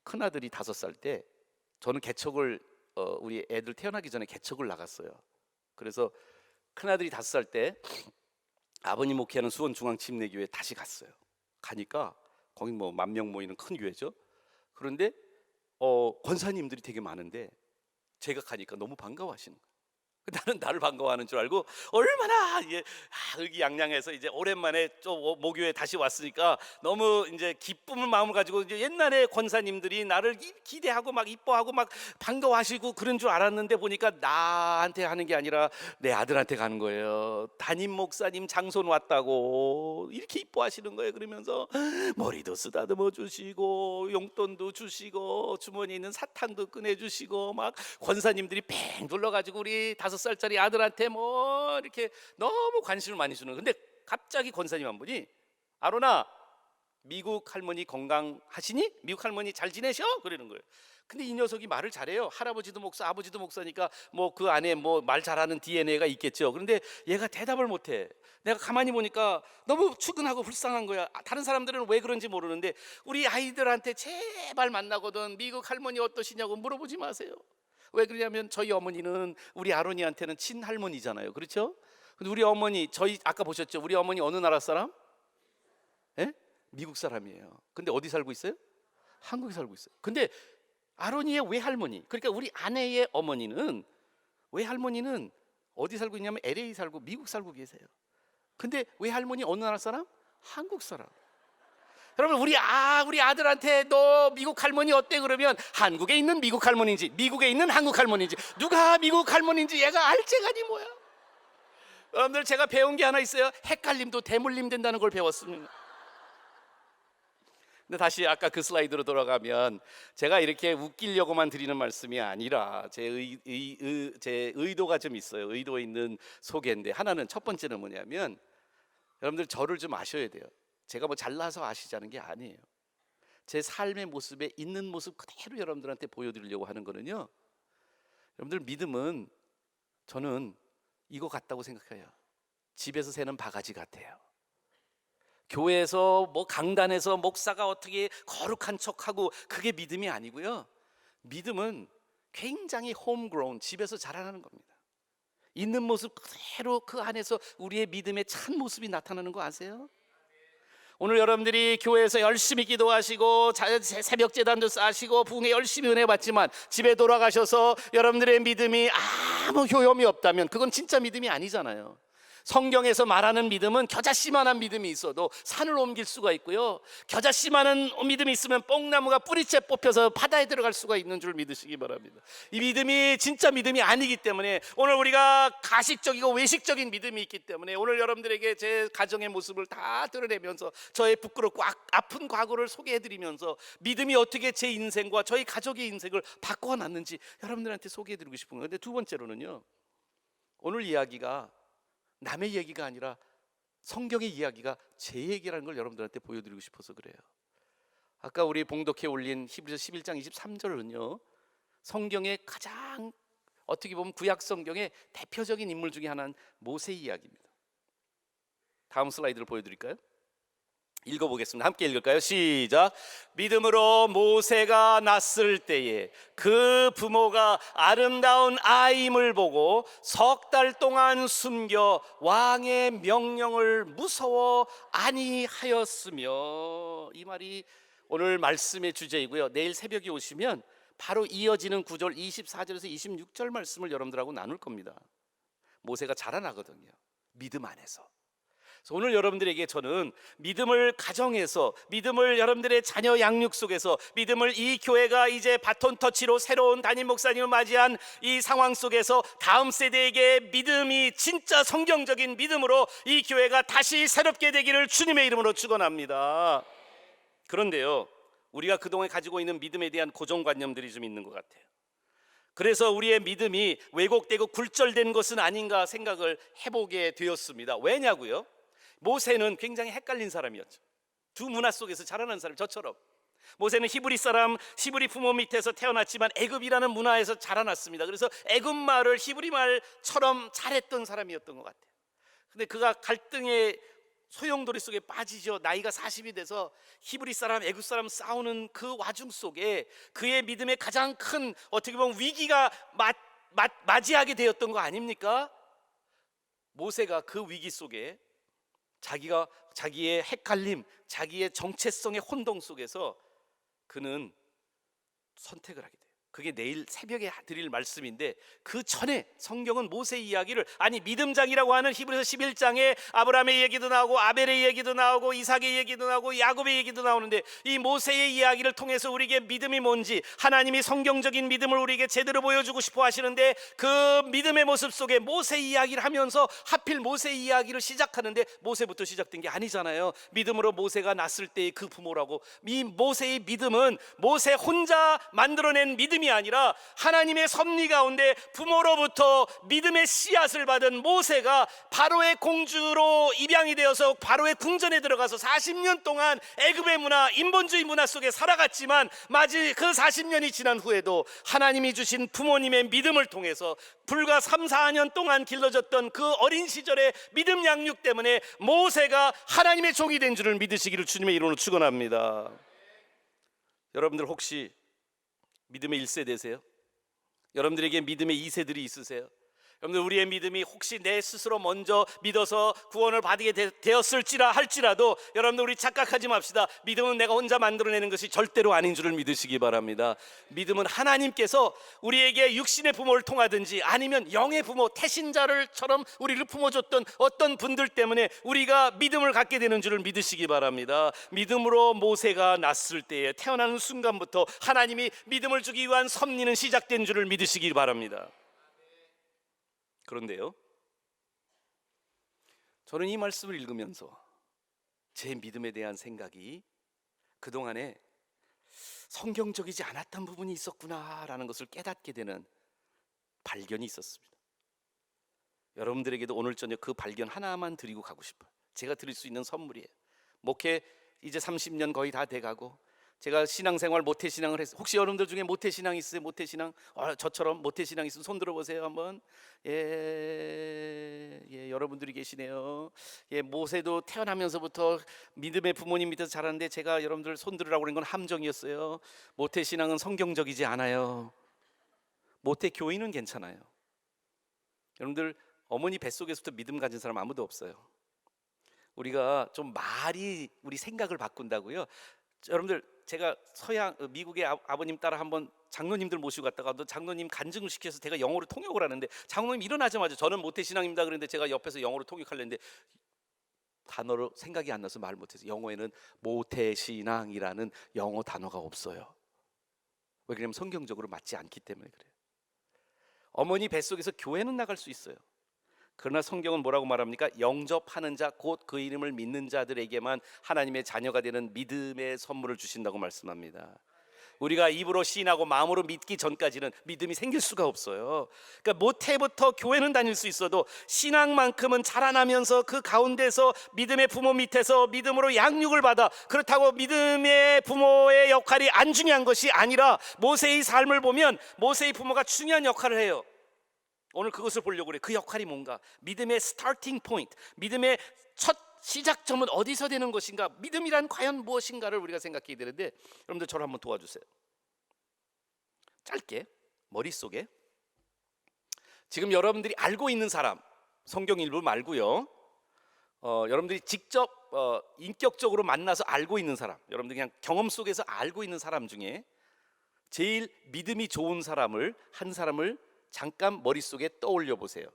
큰아들이 5살 때 저는 개척을 우리 애들 태어나기 전에 개척을 나갔어요. 그래서 큰아들이 5살 때 아버님 목회하는 수원중앙침례교회에 다시 갔어요. 가니까 거기 뭐 10,000명 모이는 큰 교회죠. 그런데 권사님들이 되게 많은데 제가 가니까 너무 반가워하시는 거예요. 나는 나를 반가워하는 줄 알고 얼마나 이게 의기양양해서 이제 오랜만에 좀 모교에 다시 왔으니까 너무 이제 기쁨을 마음을 가지고 이제 옛날에 권사님들이 나를 기대하고 막 이뻐하고 막 반가워하시고 그런 줄 알았는데 보니까 나한테 하는 게 아니라 내 아들한테 가는 거예요. 담임 목사님 장손 왔다고 이렇게 이뻐하시는 거예요. 그러면서 머리도 쓰다듬어 주시고 용돈도 주시고 주머니에 있는 사탕도 꺼내 주시고 막 권사님들이 팽 둘러가지고 우리 5살짜리 아들한테 뭐 이렇게 너무 관심을 많이 주는. 근데 갑자기 권사님 한 분이 아론아 미국 할머니 건강하시니? 미국 할머니 잘 지내셔? 그러는 거예요. 근데 이 녀석이 말을 잘해요. 할아버지도 목사 아버지도 목사니까 뭐 그 안에 뭐 말 잘하는 DNA가 있겠죠. 그런데 얘가 대답을 못해. 내가 가만히 보니까 너무 측은하고 불쌍한 거야. 다른 사람들은 왜 그런지 모르는데 우리 아이들한테 제발 만나거든 미국 할머니 어떠시냐고 물어보지 마세요. 왜 그러냐면 저희 어머니는 우리 아론이한테는 친할머니잖아요. 그렇죠? 근데 우리 어머니 저희 아까 보셨죠? 우리 어머니 어느 나라 사람? 예? 미국 사람이에요. 근데 어디 살고 있어요? 한국에 살고 있어요. 근데 아론이의 외할머니, 그러니까 우리 아내의 어머니는 외할머니는 어디 살고 있냐면 LA 살고 미국 살고 계세요. 근데 외할머니 어느 나라 사람? 한국 사람. 여러분 우리 아들한테 너 미국 할머니 어때? 그러면 한국에 있는 미국 할머니인지 미국에 있는 한국 할머니인지 누가 미국 할머니인지 얘가 알재간이 뭐야. 여러분들 제가 배운 게 하나 있어요. 헷갈림도 대물림 된다는 걸 배웠습니다. 근데 다시 아까 그 슬라이드로 돌아가면 제가 이렇게 웃기려고만 드리는 말씀이 아니라 제 의도가 좀 있어요. 의도 있는 소개인데 하나는 첫 번째는 뭐냐면 여러분들 저를 좀 아셔야 돼요. 제가 뭐 잘나서 아시자는 게 아니에요. 제 삶의 모습에 있는 모습 그대로 여러분들한테 보여드리려고 하는 거는요, 여러분들 믿음은 저는 이거 같다고 생각해요. 집에서 새는 바가지 같아요. 교회에서 뭐 강단에서 목사가 어떻게 거룩한 척하고 그게 믿음이 아니고요. 믿음은 굉장히 홈그라운, 집에서 자라나는 겁니다. 있는 모습 그대로 그 안에서 우리의 믿음의 참 모습이 나타나는 거 아세요? 오늘 여러분들이 교회에서 열심히 기도하시고 새벽 제단도 쌓으시고 부흥에 열심히 은혜 받지만 집에 돌아가셔서 여러분들의 믿음이 아무 효험이 없다면 그건 진짜 믿음이 아니잖아요. 성경에서 말하는 믿음은 겨자씨만한 믿음이 있어도 산을 옮길 수가 있고요, 겨자씨만한 믿음이 있으면 뽕나무가 뿌리째 뽑혀서 바다에 들어갈 수가 있는 줄 믿으시기 바랍니다. 이 믿음이 진짜 믿음이 아니기 때문에 오늘 우리가 가식적이고 외식적인 믿음이 있기 때문에 오늘 여러분들에게 제 가정의 모습을 다 드러내면서 저의 부끄럽고 아픈 과거를 소개해드리면서 믿음이 어떻게 제 인생과 저희 가족의 인생을 바꿔놨는지 여러분들한테 소개해드리고 싶은 거예요. 근데 두 번째로는요, 오늘 이야기가 남의 얘기가 아니라 성경의 이야기가 제 얘기라는 걸 여러분들한테 보여드리고 싶어서 그래요. 아까 우리 봉독해 올린 히브리서 11장 23절은요 성경의 가장 어떻게 보면 구약 성경의 대표적인 인물 중에 하나는 모세 이야기입니다. 다음 슬라이드를 보여드릴까요? 읽어보겠습니다. 함께 읽을까요? 시작. 믿음으로 모세가 낳았을 때에 그 부모가 아름다운 아임을 보고 석 달 동안 숨겨 왕의 명령을 무서워 아니하였으며. 이 말이 오늘 말씀의 주제이고요, 내일 새벽에 오시면 바로 이어지는 9절 24절에서 26절 말씀을 여러분들하고 나눌 겁니다. 모세가 자라나거든요, 믿음 안에서. 오늘 여러분들에게 저는 믿음을 가정에서, 믿음을 여러분들의 자녀 양육 속에서, 믿음을 이 교회가 이제 바톤 터치로 새로운 담임 목사님을 맞이한 이 상황 속에서 다음 세대에게 믿음이 진짜 성경적인 믿음으로 이 교회가 다시 새롭게 되기를 주님의 이름으로 축원합니다. 그런데요, 우리가 그동안 가지고 있는 믿음에 대한 고정관념들이 좀 있는 것 같아요. 그래서 우리의 믿음이 왜곡되고 굴절된 것은 아닌가 생각을 해보게 되었습니다. 왜냐고요? 모세는 굉장히 헷갈린 사람이었죠. 두 문화 속에서 자라난 사람, 저처럼. 모세는 히브리 사람, 히브리 부모 밑에서 태어났지만 애굽이라는 문화에서 자라났습니다. 그래서 애굽 말을 히브리 말처럼 잘했던 사람이었던 것 같아요. 근데 그가 갈등의 소용돌이 속에 빠지죠. 나이가 40이 돼서 히브리 사람, 애굽 사람 싸우는 그 와중 속에 그의 믿음의 가장 큰 어떻게 보면 위기가 맞이하게 되었던 거 아닙니까? 모세가 그 위기 속에 자기의 헷갈림, 자기의 정체성의 혼동 속에서 그는 선택을 하게 돼요. 그게 내일 새벽에 드릴 말씀인데, 그 전에 성경은 모세 이야기를, 아니 믿음장이라고 하는 히브리서 11장에 아브라함의 얘기도 나오고 아벨의 얘기도 나오고 이삭의 얘기도 나오고 야곱의 얘기도 나오는데, 이 모세의 이야기를 통해서 우리에게 믿음이 뭔지 하나님이 성경적인 믿음을 우리에게 제대로 보여주고 싶어 하시는데, 그 믿음의 모습 속에 모세 이야기를 하면서 하필 모세 이야기를 시작하는데, 모세부터 시작된 게 아니잖아요. 믿음으로 모세가 낳았을 때의 그 부모라고. 이 모세의 믿음은 모세 혼자 만들어낸 믿음이 아니라 하나님의 섭리 가운데 부모로부터 믿음의 씨앗을 받은 모세가 바로의 공주로 입양이 되어서 바로의 궁전에 들어가서 40년 동안 애굽의 문화, 인본주의 문화 속에 살아갔지만, 마치 그 40년이 지난 후에도 하나님이 주신 부모님의 믿음을 통해서 불과 3, 4년 동안 길러졌던 그 어린 시절의 믿음 양육 때문에 모세가 하나님의 종이 된 줄을 믿으시기를 주님의 이름으로 축원합니다. 여러분들 혹시 믿음의 1세대세요? 여러분들에게 믿음의 2세들이 있으세요? 여러분들, 우리의 믿음이 혹시 내 스스로 먼저 믿어서 구원을 받게 되었을지라 할지라도, 여러분들 우리 착각하지 맙시다. 믿음은 내가 혼자 만들어내는 것이 절대로 아닌 줄을 믿으시기 바랍니다. 믿음은 하나님께서 우리에게 육신의 부모를 통하든지 아니면 영의 부모, 태신자를처럼 우리를 품어줬던 어떤 분들 때문에 우리가 믿음을 갖게 되는 줄을 믿으시기 바랍니다. 믿음으로 모세가 낳았을 때에, 태어나는 순간부터 하나님이 믿음을 주기 위한 섭리는 시작된 줄을 믿으시기 바랍니다. 그런데요, 저는 이 말씀을 읽으면서 제 믿음에 대한 생각이 그동안에 성경적이지 않았던 부분이 있었구나라는 것을 깨닫게 되는 발견이 있었습니다. 여러분들에게도 오늘 저녁 그 발견 하나만 드리고 가고 싶어요. 제가 드릴 수 있는 선물이에요. 목회 이제 30년 거의 다 돼가고, 제가 신앙생활 모태신앙을 했어요. 혹시 여러분들 중에 모태신앙 있으세요? 모태신앙? 저처럼 모태신앙 있으면 손 들어보세요 한번. 예, 여러분들이 계시네요. 예, 모세도 태어나면서부터 믿음의 부모님 밑에서 자랐는데, 제가 여러분들 손 들으라고 그런 건 함정이었어요. 모태신앙은 성경적이지 않아요. 모태교인은 괜찮아요. 여러분들, 어머니 뱃속에서부터 믿음 가진 사람 아무도 없어요. 우리가 좀 말이 우리 생각을 바꾼다고요. 여러분들, 제가 미국의 아버님 따라 한번 장로님들 모시고 갔다가 장로님 간증을 시켜서 제가 영어로 통역을 하는데, 장로님 일어나자마자 저는 모태신앙입니다 그랬는데, 제가 옆에서 영어로 통역하려는데 단어로 생각이 안 나서 말 못해서, 영어에는 모태신앙이라는 영어 단어가 없어요. 왜 그러냐면 성경적으로 맞지 않기 때문에 그래요. 어머니 뱃속에서 교회는 나갈 수 있어요. 그러나 성경은 뭐라고 말합니까? 영접하는 자, 곧 그 이름을 믿는 자들에게만 하나님의 자녀가 되는 믿음의 선물을 주신다고 말씀합니다. 우리가 입으로 시인하고 마음으로 믿기 전까지는 믿음이 생길 수가 없어요. 그러니까 모태부터 교회는 다닐 수 있어도 신앙만큼은 자라나면서 그 가운데서 믿음의 부모 밑에서 믿음으로 양육을 받아, 그렇다고 믿음의 부모의 역할이 안 중요한 것이 아니라, 모세의 삶을 보면 모세의 부모가 중요한 역할을 해요. 오늘 그것을 보려고 그래요. 그 역할이 뭔가, 믿음의 스타팅 포인트, 믿음의 첫 시작점은 어디서 되는 것인가, 믿음이란 과연 무엇인가를 우리가 생각해야 되는데, 여러분들 저를 한번 도와주세요. 짧게 머릿속에 지금 여러분들이 알고 있는 사람, 성경 일부 말고요, 여러분들이 직접 인격적으로 만나서 알고 있는 사람, 여러분들 그냥 경험 속에서 알고 있는 사람 중에 제일 믿음이 좋은 사람을, 한 사람을 잠깐 머릿속에 떠올려 보세요.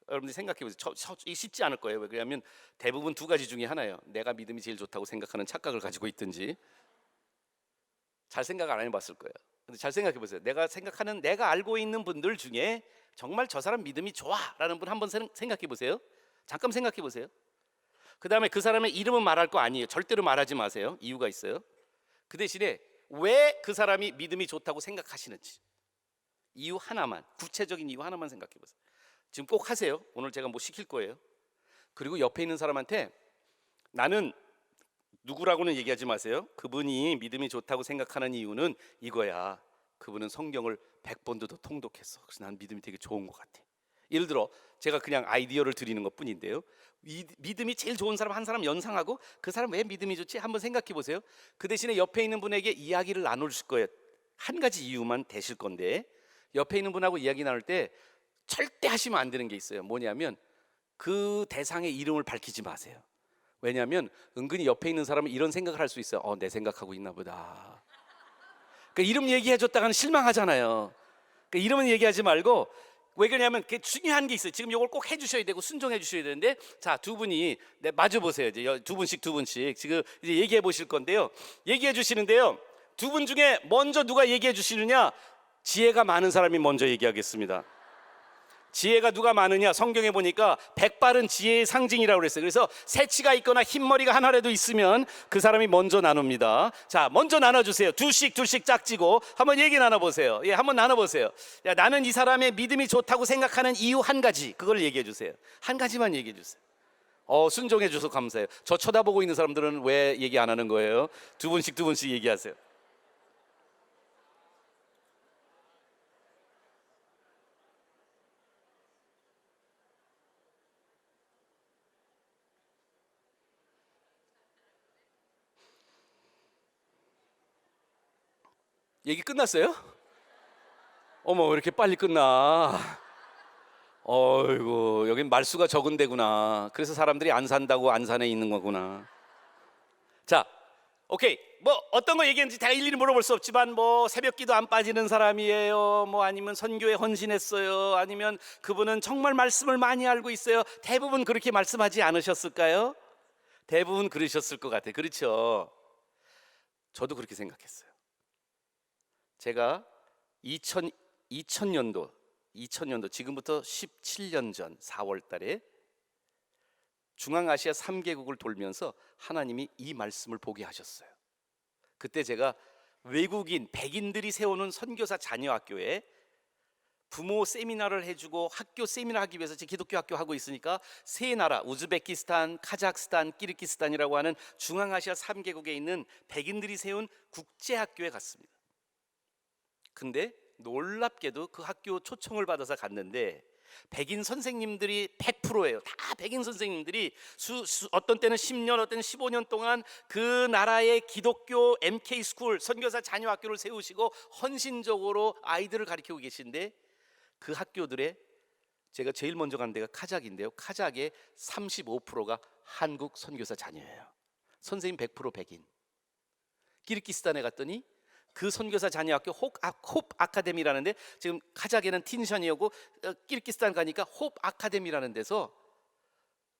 여러분들이 생각해 보세요. 이게 쉽지 않을 거예요. 왜냐하면 대부분 두 가지 중에 하나예요. 내가 믿음이 제일 좋다고 생각하는 착각을 가지고 있든지, 잘 생각 안 해봤을 거예요. 근데 잘 생각해 보세요. 내가 알고 있는 분들 중에 정말 저 사람 믿음이 좋아라는 분 한번 생각해 보세요. 잠깐 생각해 보세요. 그 다음에 그 사람의 이름은 말할 거 아니에요. 절대로 말하지 마세요. 이유가 있어요. 그 대신에 왜 그 사람이 믿음이 좋다고 생각하시는지, 이유 하나만, 구체적인 이유 하나만 생각해 보세요. 지금 꼭 하세요. 오늘 제가 뭐 시킬 거예요. 그리고 옆에 있는 사람한테, 나는 누구라고는 얘기하지 마세요. 그분이 믿음이 좋다고 생각하는 이유는 이거야. 그분은 성경을 100번도 더 통독했어. 그래서 난 믿음이 되게 좋은 것 같아. 예를 들어 제가 그냥 아이디어를 드리는 것 뿐인데요, 믿음이 제일 좋은 사람 한 사람 연상하고, 그 사람 왜 믿음이 좋지? 한번 생각해 보세요. 그 대신에 옆에 있는 분에게 이야기를 나누실 거예요. 한 가지 이유만 대실 건데, 옆에 있는 분하고 이야기 나눌 때 절대 하시면 안 되는 게 있어요. 뭐냐면 그 대상의 이름을 밝히지 마세요. 왜냐하면 은근히 옆에 있는 사람은 이런 생각을 할 수 있어요. 내 생각하고 있나 보다. 그러니까 이름 얘기해줬다가는 실망하잖아요. 그러니까 이름은 얘기하지 말고, 왜 그러냐면 그게 중요한 게 있어요. 지금 이걸 꼭 해주셔야 되고 순종해 주셔야 되는데, 자, 두 분이 마주 보세요. 이제 두 분씩 지금 이제 얘기해 보실 건데요. 얘기해 주시는데요. 두 분 중에 먼저 누가 얘기해 주시느냐? 지혜가 많은 사람이 먼저 얘기하겠습니다. 지혜가 누가 많으냐? 성경에 보니까 백발은 지혜의 상징이라고 그랬어요. 그래서 새치가 있거나 흰머리가 하나라도 있으면 그 사람이 먼저 나눕니다. 자, 먼저 나눠주세요. 둘씩 짝지고 한번 얘기 나눠보세요. 예, 한번 나눠보세요. 야, 나는 이 사람의 믿음이 좋다고 생각하는 이유 한 가지, 그걸 얘기해 주세요. 한 가지만 얘기해 주세요. 순종해 주셔서 감사해요. 저 쳐다보고 있는 사람들은 왜 얘기 안 하는 거예요? 두 분씩 얘기하세요. 얘기 끝났어요? 어머, 왜 이렇게 빨리 끝나? 어이구, 여긴 말수가 적은 데구나. 그래서 사람들이 안 산다고 안산에 있는 거구나. 자, 오케이. 뭐 어떤 거 얘기했는지 다 일일이 물어볼 수 없지만, 뭐 새벽기도 안 빠지는 사람이에요, 뭐 아니면 선교에 헌신했어요, 아니면 그분은 정말 말씀을 많이 알고 있어요. 대부분 그렇게 말씀하지 않으셨을까요? 대부분 그러셨을 것 같아요. 그렇죠? 저도 그렇게 생각했어요. 제가 2000년도 지금부터 17년 전 4월 달에 중앙아시아 3개국을 돌면서 하나님이 이 말씀을 보게 하셨어요. 그때 제가 외국인 백인들이 세우는 선교사 자녀학교에 부모 세미나를 해주고 학교 세미나 하기 위해서 제 기독교 학교 하고 있으니까 세 나라, 우즈베키스탄, 카자흐스탄, 키르기스탄이라고 하는 중앙아시아 3개국에 있는 백인들이 세운 국제학교에 갔습니다. 근데 놀랍게도 그 학교 초청을 받아서 갔는데 백인 선생님들이 100%예요. 다 백인 선생님들이 어떤 때는 10년, 어떤 때는 15년 동안 그 나라의 기독교 MK 스쿨 선교사 자녀 학교를 세우시고 헌신적으로 아이들을 가르치고 계신데, 그 학교들에 제가 제일 먼저 간 데가 카자흐인데요. 카자흐의 35%가 한국 선교사 자녀예요. 선생님 100% 백인. 키르기스탄에 갔더니 그 선교사 자녀학교 홉 아카데미라는데, 지금 카자흐에는 틴션이었고 키르기스탄 가니까 홉 아카데미라는 데서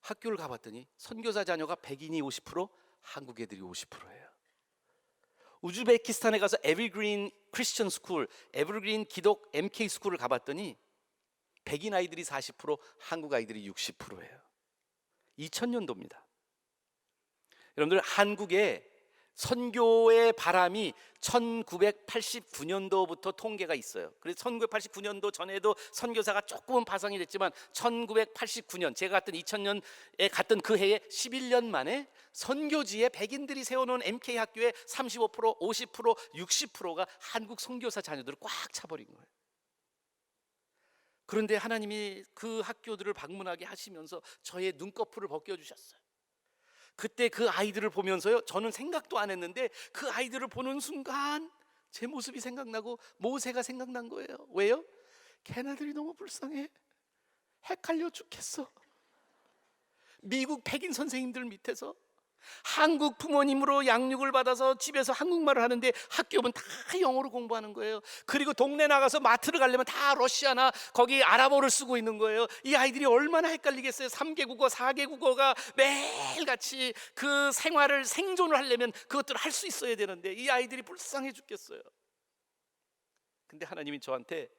학교를 가봤더니 선교사 자녀가 백인이 50%, 한국 애들이 50%예요. 우즈베키스탄에 가서 에버그린 크리스천 스쿨, 에버그린 기독 MK 스쿨을 가봤더니 백인 아이들이 40%, 한국 아이들이 60%예요. 2000년도입니다. 여러분들, 한국에 선교의 바람이 1989년도부터 통계가 있어요. 그래서 1989년도 전에도 선교사가 조금은 파송이 됐지만 1989년, 제가 갔던 2000년에 갔던 그 해에 11년 만에 선교지에 백인들이 세워놓은 MK 학교에 35%, 50%, 60%가 한국 선교사 자녀들을 꽉 차버린 거예요. 그런데 하나님이 그 학교들을 방문하게 하시면서 저의 눈꺼풀을 벗겨주셨어요. 그때 그 아이들을 보면서요, 저는 생각도 안 했는데 그 아이들을 보는 순간 제 모습이 생각나고 모세가 생각난 거예요. 왜요? 걔네들이 너무 불쌍해. 헷갈려 죽겠어. 미국 백인 선생님들 밑에서 한국 부모님으로 양육을 받아서 집에서 한국말을 하는데 학교 오면 다 영어로 공부하는 거예요. 그리고 동네 나가서 마트를 가려면 다 러시아나 거기 아랍어를 쓰고 있는 거예요. 이 아이들이 얼마나 헷갈리겠어요. 3개 국어, 4개 국어가 매일같이 그 생활을 생존을 하려면 그것들을 할 수 있어야 되는데 이 아이들이 불쌍해 죽겠어요. 근데 하나님이 저한테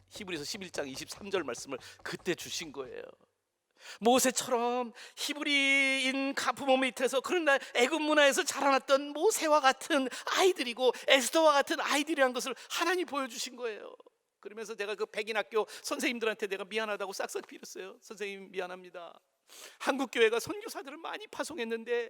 히브리서 11장 23절 말씀을 그때 주신 거예요. 모세처럼 히브리인 부모 밑에서, 그러나 애굽 문화에서 자라났던 모세와 같은 아이들이고 에스더와 같은 아이들이란 것을 하나님 보여주신 거예요. 그러면서 내가 그 백인 학교 선생님들한테 내가 미안하다고 싹싹 빌었어요. 선생님 미안합니다. 한국 교회가 선교사들을 많이 파송했는데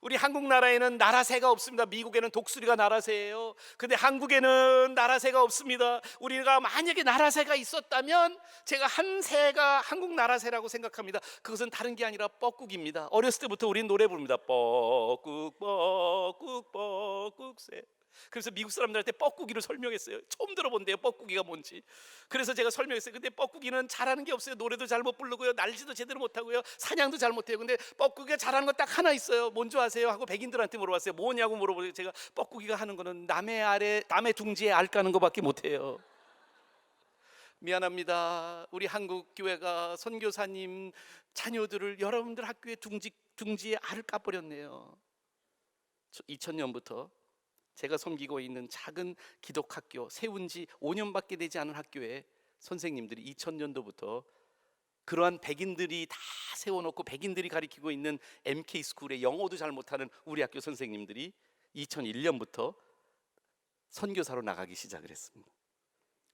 우리 한국 나라에는 나라새가 없습니다. 미국에는 독수리가 나라새예요. 근데 한국에는 나라새가 없습니다. 우리가 만약에 나라새가 있었다면 제가 한 새가 한국 나라새라고 생각합니다. 그것은 다른 게 아니라 뻐꾹입니다. 어렸을 때부터 우리는 노래 부릅니다. 뻐꾹 뻐꾹 뻐꾹 6세. 그래서 미국 사람들한테 뻐꾸기를 설명했어요. 처음 들어본대요, 뻐꾸기가 뭔지. 그래서 제가 설명했어요. 근데 뻐꾸기는 잘하는 게 없어요. 노래도 잘못 부르고요, 날지도 제대로 못하고요, 사냥도 잘 못해요. 근데 뻐꾸기가 잘하는 거 딱 하나 있어요. 뭔지 아세요? 하고 백인들한테 물어봤어요. 뭐냐고 물어보니까 제가 뻐꾸기가 하는 거는 남의 둥지에 알 까는 거밖에 못해요. 미안합니다. 우리 한국 교회가 선교사님 자녀들을 여러분들 학교의 둥지에 알을 까버렸네요. 2000년부터 제가 섬기고 있는 작은 기독학교, 세운 지 5년밖에 되지 않은 학교에 선생님들이 2000년도부터 그러한 백인들이 다 세워놓고 백인들이 가르치고 있는 MK 스쿨에 영어도 잘 못하는 우리 학교 선생님들이 2001년부터 선교사로 나가기 시작을 했습니다.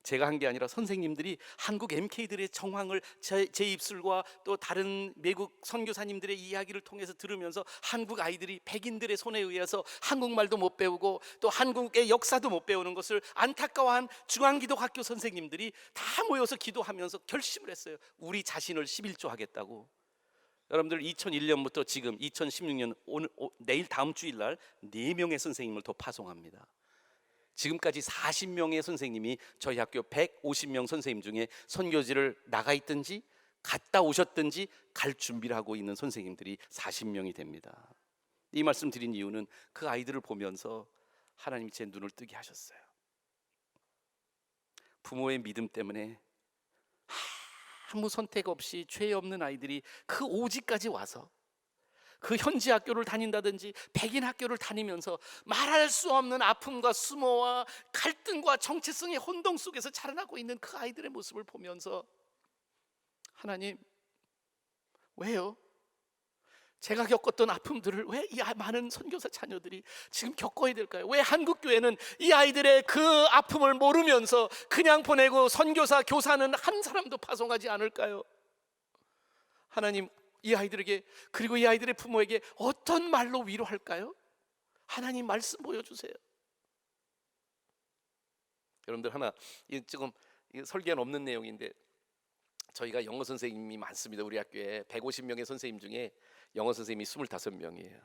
제가 한 게 아니라 선생님들이 한국 MK들의 정황을 제 입술과 또 다른 외국 선교사님들의 이야기를 통해서 들으면서 한국 아이들이 백인들의 손에 의해서 한국말도 못 배우고 또 한국의 역사도 못 배우는 것을 안타까워한 중앙기독학교 선생님들이 다 모여서 기도하면서 결심을 했어요. 우리 자신을 11조 하겠다고. 여러분들 2001년부터 지금 2016년 내일 다음 주일 날 4명의 선생님을 더 파송합니다. 지금까지 40명의 선생님이 저희 학교 150명 선생님 중에 선교지를 나가 있든지 갔다 오셨든지 갈 준비를 하고 있는 선생님들이 40명이 됩니다. 이 말씀 드린 이유는 그 아이들을 보면서 하나님이 제 눈을 뜨게 하셨어요. 부모의 믿음 때문에 아무 선택 없이 죄 없는 아이들이 그 오지까지 와서 그 현지 학교를 다닌다든지 백인 학교를 다니면서 말할 수 없는 아픔과 수모와 갈등과 정체성의 혼동 속에서 자라나고 있는 그 아이들의 모습을 보면서 하나님, 왜요? 제가 겪었던 아픔들을 왜 이 많은 선교사 자녀들이 지금 겪어야 될까요? 왜 한국 교회는 이 아이들의 그 아픔을 모르면서 그냥 보내고 선교사 교사는 한 사람도 파송하지 않을까요? 하나님, 이 아이들에게 그리고 이 아이들의 부모에게 어떤 말로 위로할까요? 하나님 말씀 보여주세요. 여러분들 하나, 지금 설계는 없는 내용인데 저희가 영어 선생님이 많습니다. 우리 학교에 150명의 선생님 중에 영어 선생님이 25명이에요.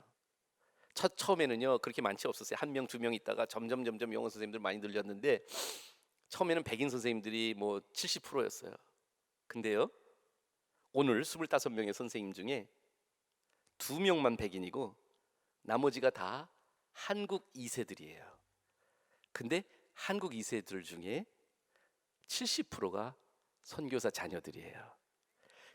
처음에는요 그렇게 많지 없었어요. 1명, 2명 있다가 점점 영어 선생님들 많이 늘렸는데 처음에는 백인 선생님들이 뭐 70%였어요. 근데요 오늘 25명의 선생님 중에 2명만 백인이고 나머지가 다 한국 2세들이에요. 근데 한국 2세들 중에 70%가 선교사 자녀들이에요.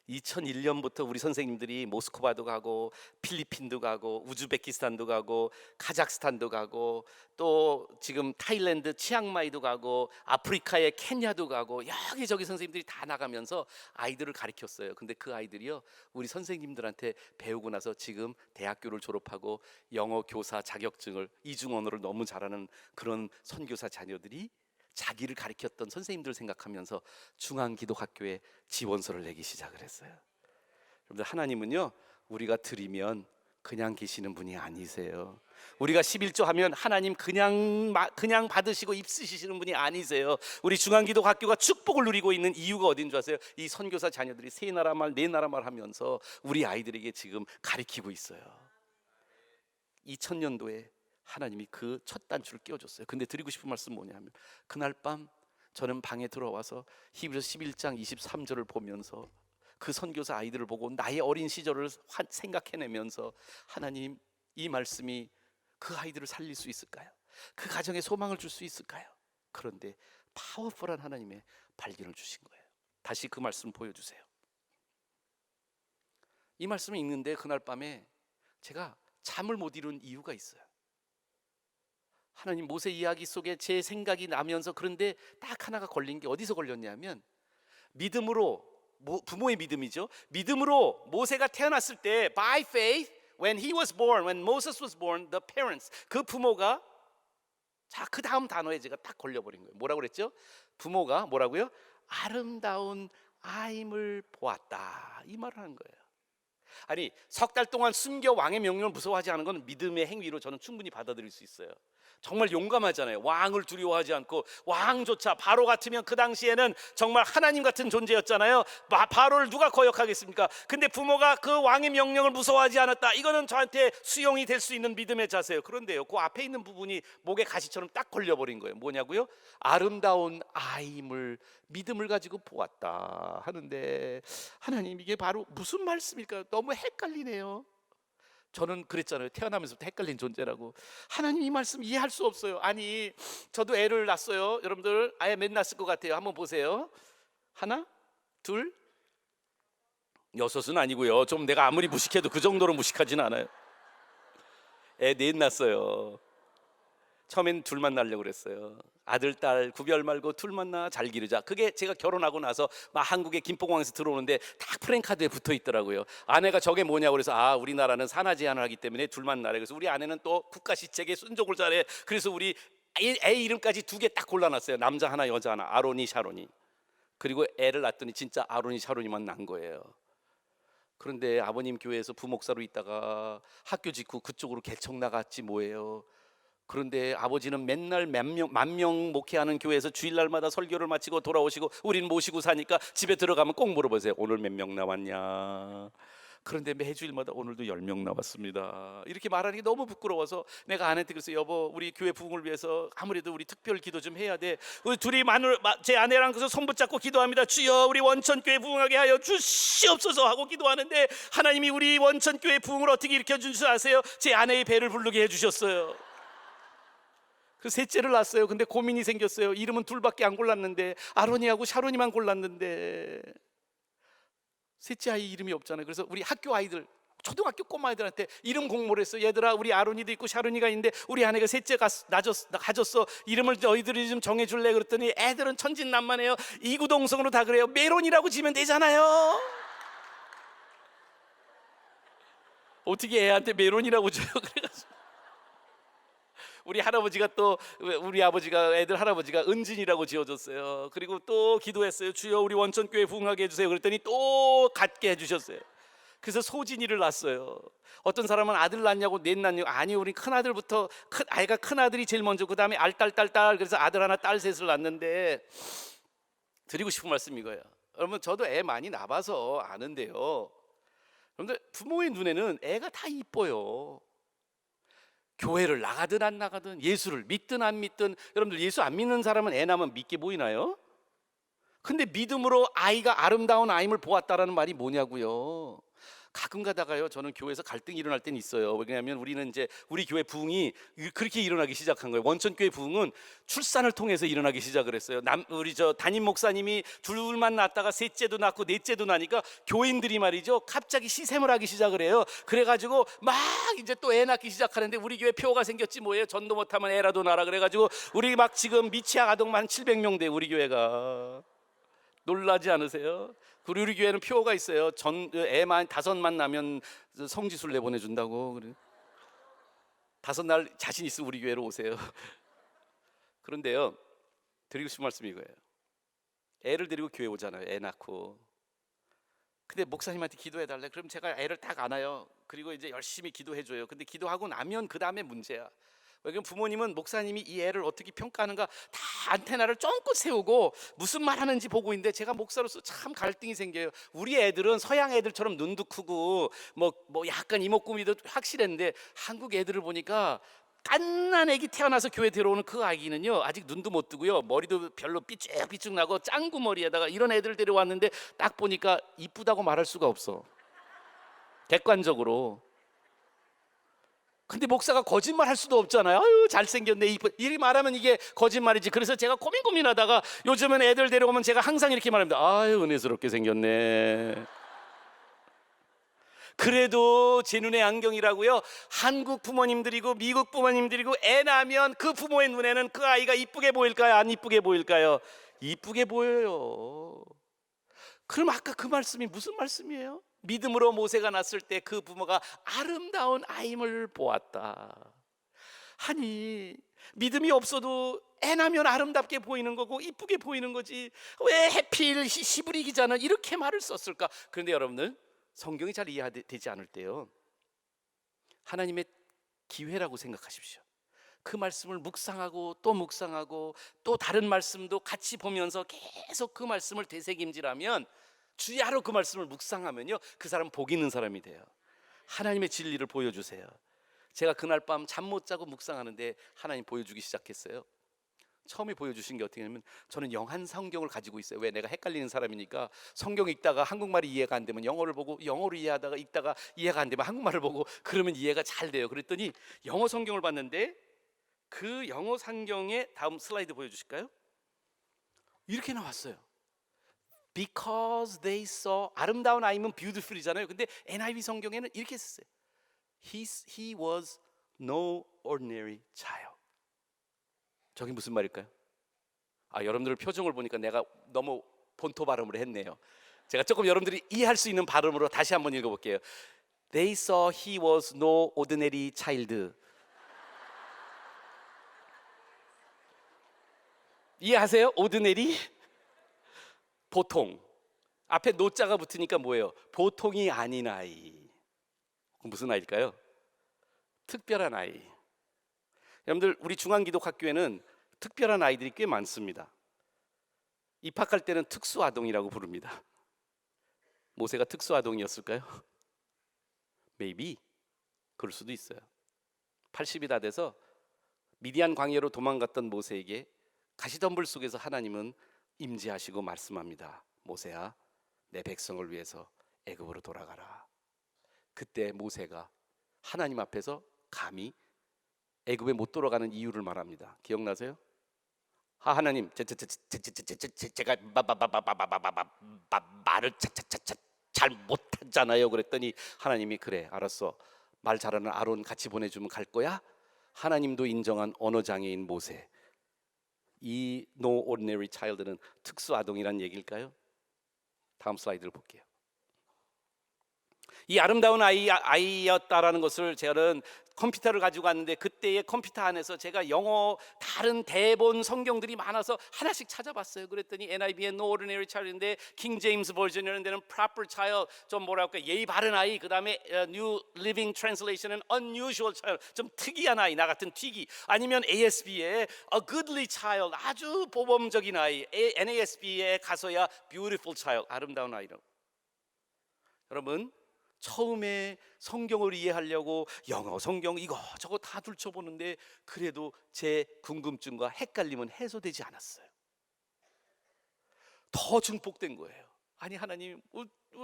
2001년부터 우리 선생님들이 모스크바도 가고 필리핀도 가고 우즈베키스탄도 가고 카자흐스탄도 가고 또 지금 타일랜드 치앙마이도 가고 아프리카의 케냐도 가고 여기저기 선생님들이 다 나가면서 아이들을 가르쳤어요. 근데 그 아이들이요 우리 선생님들한테 배우고 나서 지금 대학교를 졸업하고 영어 교사 자격증을 이중 언어를 너무 잘하는 그런 선교사 자녀들이 자기를 가르쳤던 선생님들을 생각하면서 중앙기독학교에 지원서를 내기 시작을 했어요. 여러분들, 하나님은요 우리가 드리면 그냥 계시는 분이 아니세요. 우리가 11조 하면 하나님 그냥 받으시고 입쓰시는 분이 아니세요. 우리 중앙기독학교가 축복을 누리고 있는 이유가 어딘 줄 아세요? 이 선교사 자녀들이 세 나라 말, 네 나라 말 하면서 우리 아이들에게 지금 가르치고 있어요. 2000년도에 하나님이 그 첫 단추를 끼워줬어요. 근데 드리고 싶은 말씀 뭐냐면 그날 밤 저는 방에 들어와서 히브리서 11장 23절을 보면서 그 선교사 아이들을 보고 나의 어린 시절을 생각해내면서 하나님, 이 말씀이 그 아이들을 살릴 수 있을까요? 그 가정에 소망을 줄 수 있을까요? 그런데 파워풀한 하나님의 발견을 주신 거예요. 다시 그 말씀 보여주세요. 이 말씀을 읽는데 그날 밤에 제가 잠을 못 이룬 이유가 있어요. 하나님, 모세 이야기 속에 제 생각이 나면서 그런데 딱 하나가 걸린 게 어디서 걸렸냐면 믿음으로, 부모의 믿음이죠. 믿음으로 모세가 태어났을 때 by faith when he was born, when Moses was born, the parents, 그 부모가, 자, 그 다음 단어에 제가 딱 걸려버린 거예요. 뭐라고 그랬죠? 부모가 뭐라고요? 아름다운 아임을 보았다, 이 말을 하는 거예요. 아니, 석 달 동안 숨겨 왕의 명령을 무서워하지 않은 건 믿음의 행위로 저는 충분히 받아들일 수 있어요. 정말 용감하잖아요. 왕을 두려워하지 않고, 왕조차 바로 같으면 그 당시에는 정말 하나님 같은 존재였잖아요. 바로를 누가 거역하겠습니까? 근데 부모가 그 왕의 명령을 무서워하지 않았다. 이거는 저한테 수용이 될 수 있는 믿음의 자세예요. 그런데요, 그 앞에 있는 부분이 목에 가시처럼 딱 걸려버린 거예요. 뭐냐고요? 아름다운 아임을, 믿음을 가지고 보았다 하는데, 하나님 이게 바로 무슨 말씀일까요? 너무 헷갈리네요. 저는 그랬잖아요. 태어나면서부터 헷갈린 존재라고. 하나님 이 말씀 이해할 수 없어요. 아니, 저도 애를 낳았어요. 여러분들 아예 몇 낳았을 것 같아요? 한번 보세요. 하나, 둘, 여섯은 아니고요. 좀 내가 아무리 무식해도 그 정도로 무식하진 않아요. 애 넷 낳았어요. 처음엔 둘만 낳으려고 그랬어요. 아들, 딸 구별 말고 둘만 낳아 잘 기르자. 그게 제가 결혼하고 나서 막 한국에 김포공항에서 들어오는데 딱 프랜카드에 붙어 있더라고요. 아내가 저게 뭐냐고 그래서 우리나라는 산하 제한을 하기 때문에 둘만 낳으래. 그래서 우리 아내는 또 국가 시책에 순종을 잘해. 그래서 우리 애 이름까지 두 개 딱 골라놨어요. 남자 하나, 여자 하나. 아론이, 샤론이. 그리고 애를 낳았더니 진짜 아론이, 샤론이만 낳은 거예요. 그런데 아버님 교회에서 부목사로 있다가 학교 직후 그쪽으로 개척 나갔지 뭐예요. 그런데 아버지는 맨날 만 명 목회하는 교회에서 주일날마다 설교를 마치고 돌아오시고 우리는 모시고 사니까 집에 들어가면 꼭 물어보세요. 오늘 몇 명 나왔냐? 그런데 매주일마다 오늘도 10명 나왔습니다. 이렇게 말하는 게 너무 부끄러워서 내가 아내한테 그랬어요. 여보, 우리 교회 부흥을 위해서 아무래도 우리 특별 기도 좀 해야 돼. 우리 둘이 제 아내랑 그래서 손 붙잡고 기도합니다. 주여, 우리 원천교회 부흥하게 하여 주시옵소서 하고 기도하는데, 하나님이 우리 원천교회 부흥을 어떻게 일으켜 준 줄 아세요? 제 아내의 배를 부르게 해주셨어요. 그 셋째를 낳았어요. 근데 고민이 생겼어요. 이름은 둘밖에 안 골랐는데, 아론이하고 샤론이만 골랐는데 셋째 아이 이름이 없잖아요. 그래서 우리 학교 아이들, 초등학교 꼬마 아이들한테 이름 공모를 했어요. 얘들아, 우리 아론이도 있고 샤론이가 있는데 우리 아내가 셋째 가졌어. 이름을 너희들이 좀 정해줄래? 그랬더니 애들은 천진난만해요. 이구동성으로 다 그래요. 메론이라고 지면 되잖아요. 어떻게 애한테 메론이라고 줘요? 그래가지고 우리 할아버지가 또, 우리 아버지가, 애들 할아버지가 은진이라고 지어줬어요. 그리고 또 기도했어요. 주여, 우리 원천교회 부흥하게 해주세요. 그랬더니 또 갖게 해주셨어요. 그래서 소진이를 낳았어요. 어떤 사람은 아들 낳냐고 넷 낳냐고. 아니, 우리 큰아들부터, 아이가 큰아들이 제일 먼저, 그 다음에 알딸딸딸, 그래서 아들 하나 딸 셋을 낳는데, 드리고 싶은 말씀이 이거예요. 여러분, 저도 애 많이 낳아봐서 아는데요, 그런데 부모의 눈에는 애가 다 이뻐요. 교회를 나가든 안 나가든, 예수를 믿든 안 믿든. 여러분들, 예수 안 믿는 사람은 애 낳으면 믿게 보이나요? 근데 믿음으로 아이가 아름다운 아임을 보았다라는 말이 뭐냐고요. 가끔 가다가요, 저는 교회에서 갈등이 일어날 때는 있어요. 왜냐하면 우리는 이제 우리 교회 부흥이 그렇게 일어나기 시작한 거예요. 원천교회 부흥은 출산을 통해서 일어나기 시작을 했어요. 우리 담임 목사님이 둘만 낳다가 셋째도 낳고 넷째도 나니까 교인들이 말이죠, 갑자기 시샘을 하기 시작을 해요. 그래가지고 막 이제 또 애 낳기 시작하는데, 우리 교회 표가 생겼지 뭐예요. 전도 못하면 애라도 낳아. 그래가지고 우리 막 지금 미취학 아동만 700명 돼, 우리 교회가. 놀라지 않으세요? 그리고 우리 교회는 표가 있어요. 애만 5만 나면 성지순 내보내준다고. 그래. 5날 자신 있으면 우리 교회로 오세요. 그런데요, 드리고 싶은 말씀이 이거예요. 애를 데리고 교회 오잖아요. 애 낳고. 근데 목사님한테 기도해달래. 그럼 제가 애를 딱 안아요. 그리고 이제 열심히 기도해줘요. 근데 기도하고 나면 그 다음에 문제야. 왜냐면 부모님은 목사님이 이 애를 어떻게 평가하는가 다 안테나를 쫑긋 세우고 무슨 말 하는지 보고 있는데, 제가 목사로서 참 갈등이 생겨요. 우리 애들은 서양 애들처럼 눈도 크고 뭐 약간 이목구비도 확실했는데, 한국 애들을 보니까 갓난 애기 태어나서 교회 들어오는 그 아기는요, 아직 눈도 못 뜨고요, 머리도 별로 삐쭉삐쭉 나고 짱구 머리에다가 이런 애들 데려왔는데, 딱 보니까 이쁘다고 말할 수가 없어, 객관적으로. 근데 목사가 거짓말 할 수도 없잖아요. 아유, 잘생겼네, 이쁘, 이렇게 말하면 이게 거짓말이지. 그래서 제가 고민하다가 요즘은 애들 데려오면 제가 항상 이렇게 말합니다. 아유, 은혜스럽게 생겼네. 그래도 제 눈에 안경이라고요. 한국 부모님들이고 미국 부모님들이고 애 낳으면 그 부모의 눈에는 그 아이가 이쁘게 보일까요? 안 이쁘게 보일까요? 이쁘게 보여요. 그럼 아까 그 말씀이 무슨 말씀이에요? 믿음으로 모세가 낳았을 때 그 부모가 아름다운 아임을 보았다. 아니, 믿음이 없어도 애 낳으면 아름답게 보이는 거고 이쁘게 보이는 거지, 왜 해필 히브리 기자는 이렇게 말을 썼을까? 그런데 여러분들, 성경이 잘 이해되지 않을 때요, 하나님의 기회라고 생각하십시오. 그 말씀을 묵상하고 또 묵상하고 또 다른 말씀도 같이 보면서 계속 그 말씀을 되새김질하면, 주야로 그 말씀을 묵상하면요, 그 사람 복 있는 사람이 돼요. 하나님의 진리를 보여주세요. 제가 그날 밤 잠 못 자고 묵상하는데 하나님 보여주기 시작했어요. 처음에 보여주신 게 어떻게 하냐면, 저는 영한 성경을 가지고 있어요. 왜? 내가 헷갈리는 사람이니까. 성경 읽다가 한국말이 이해가 안 되면 영어를 보고, 영어로 이해하다가 읽다가 이해가 안 되면 한국말을 보고, 그러면 이해가 잘 돼요. 그랬더니 영어 성경을 봤는데, 그 영어 성경의 다음 슬라이드 보여주실까요? 이렇게 나왔어요. Because they saw, 아름다운 아이면 beautiful이잖아요. 근데 NIV 성경에는 이렇게 썼어요. He was no ordinary child. 저게 무슨 말일까요? 여러분들 표정을 보니까 내가 너무 본토 발음을 했네요. 제가 조금 여러분들이 이해할 수 있는 발음으로 다시 한번 읽어볼게요. They saw he was no ordinary child. 이해하세요? ordinary? 보통. 앞에 노자가 붙으니까 뭐예요? 보통이 아닌 아이. 무슨 아이일까요? 특별한 아이. 여러분들, 우리 중앙기독학교에는 특별한 아이들이 꽤 많습니다. 입학할 때는 특수아동이라고 부릅니다. 모세가 특수아동이었을까요? Maybe. 그럴 수도 있어요. 80이 다 돼서 미디안 광야로 도망갔던 모세에게 가시덤불 속에서 하나님은 임재하시고 말씀합니다. 모세야, 내 백성을 위해서 애굽으로 돌아가라. 그때 모세가 하나님 앞에서 감히 애굽에 못 돌아가는 이유를 말합니다. 기억나세요? 하나님, 제가 말을 잘 못하잖아요. 그랬더니 하나님이, 그래 알았어, 말 잘하는 아론 같이 보내주면 갈 거야. 하나님도 인정한 언어 장애인 모세. 이 no ordinary child는 특수 아동이란 얘기일까요? 다음 슬라이드를 볼게요. 이 아름다운 아이였다라는 것을 저는 컴퓨터를 가지고 왔는데, 그때의 컴퓨터 안에서 제가 영어 다른 대본 성경들이 많아서 하나씩 찾아봤어요. 그랬더니 NIV의 No Ordinary Child인데, 킹 제임스 버전이라는 데는 Proper Child, 좀 뭐랄까 예의 바른 아이. 그 다음에 New Living Translation은 Unusual Child, 좀 특이한 아이, 나 같은 튀기. 아니면 ASB의 A Goodly Child, 아주 보범적인 아이. NASB에 가서야 Beautiful Child, 아름다운 아이로. 여러분, 처음에 성경을 이해하려고 영어 성경 이거저거 다 들춰보는데, 그래도 제 궁금증과 헷갈림은 해소되지 않았어요. 더 증폭된 거예요. 아니 하나님,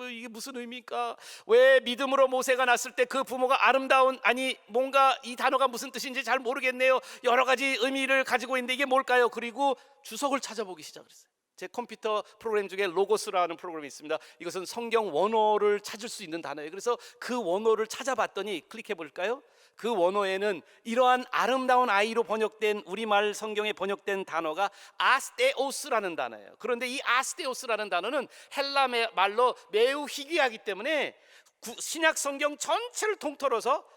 이게 무슨 의미입니까? 왜 믿음으로 모세가 났을 때 그 부모가 아름다운, 아니 뭔가 이 단어가 무슨 뜻인지 잘 모르겠네요. 여러 가지 의미를 가지고 있는데 이게 뭘까요? 그리고 주석을 찾아보기 시작했어요. 제 컴퓨터 프로그램 중에 로고스라는 프로그램이 있습니다. 이것은 성경 원어를 찾을 수 있는 단어예요. 그래서 그 원어를 찾아봤더니, 클릭해 볼까요? 그 원어에는 이러한 아름다운 아이로 번역된, 우리말 성경에 번역된 단어가 아스테오스라는 단어예요. 그런데 이 아스테오스라는 단어는 헬라 말로 매우 희귀하기 때문에 신약 성경 전체를 통틀어서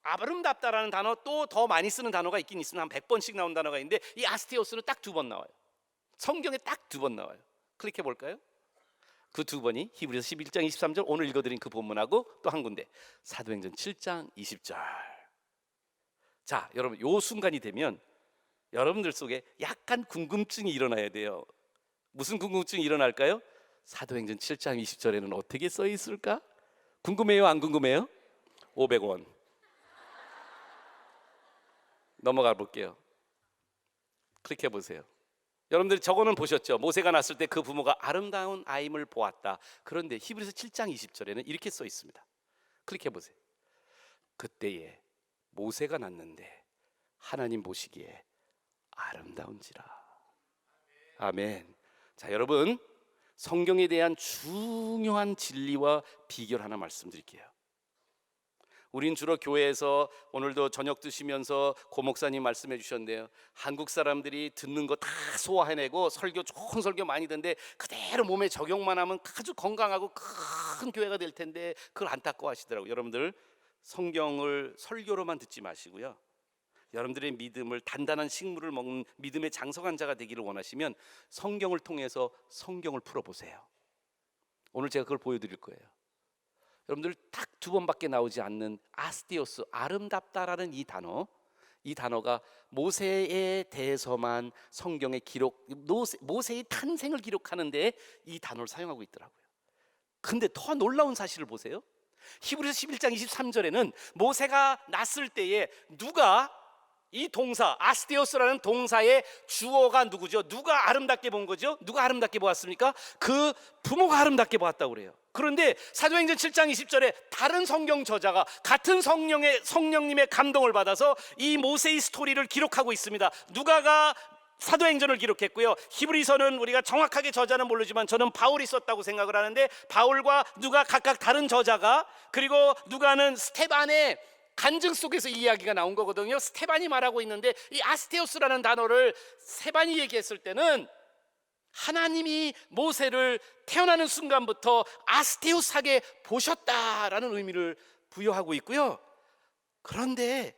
아름답다라는 단어, 또 더 많이 쓰는 단어가 있긴 있으나 한 100번씩 나온 단어가 있는데, 이 아스테오스는 딱 2번 나와요. 성경에 딱 2번 나와요. 클릭해 볼까요? 그 2번이 히브리서 11장 23절, 오늘 읽어드린 그 본문하고 또 한 군데 사도행전 7장 20절. 자, 여러분, 요 순간이 되면 여러분들 속에 약간 궁금증이 일어나야 돼요. 무슨 궁금증이 일어날까요? 사도행전 7장 20절에는 어떻게 써 있을까? 궁금해요, 안 궁금해요? 500원. 넘어가 볼게요. 클릭해 보세요. 여러분들이 저거는 보셨죠? 모세가 났을 때 그 부모가 아름다운 아임을 보았다. 그런데 히브리서 7장 20절에는 이렇게 써 있습니다. 클릭해 보세요. 그때에 모세가 났는데 하나님 보시기에 아름다운지라. 아멘. 자, 여러분, 성경에 대한 중요한 진리와 비결 하나 말씀드릴게요. 우린 주로 교회에서, 오늘도 저녁 드시면서 고 목사님 말씀해 주셨는데요, 한국 사람들이 듣는 거 다 소화해내고 설교, 좋은 설교 많이 듣는데 그대로 몸에 적용만 하면 아주 건강하고 큰 교회가 될 텐데, 그걸 안타까워하시더라고요. 여러분들, 성경을 설교로만 듣지 마시고요, 여러분들의 믿음을, 단단한 식물을 먹는 믿음의 장성한 자가 되기를 원하시면 성경을 통해서 성경을 풀어보세요. 오늘 제가 그걸 보여드릴 거예요. 여러분들, 딱 2번밖에 나오지 않는 아스티오스, 아름답다라는 이 단어, 이 단어가 모세에 대해서만 성경의 기록, 모세의 탄생을 기록하는데 이 단어를 사용하고 있더라고요. 근데 더 놀라운 사실을 보세요. 히브리서 11장 23절에는 모세가 났을 때에 누가 이 동사 아스테오스라는 동사의 주어가 누구죠? 누가 아름답게 본 거죠? 누가 아름답게 보았습니까? 그 부모가 아름답게 보았다고 그래요. 그런데 사도행전 7장 20절에 다른 성경 저자가 같은 성령님의 감동을 받아서 이 모세의 스토리를 기록하고 있습니다. 누가가 사도행전을 기록했고요. 히브리서는 우리가 정확하게 저자는 모르지만 저는 바울이 썼다고 생각을 하는데, 바울과 누가 각각 다른 저자가, 그리고 누가는 스테반의 간증 속에서 이 이야기가 나온 거거든요. 스테반이 말하고 있는데 이 아스테오스라는 단어를 스테반이 얘기했을 때는 하나님이 모세를 태어나는 순간부터 아스테오스하게 보셨다라는 의미를 부여하고 있고요. 그런데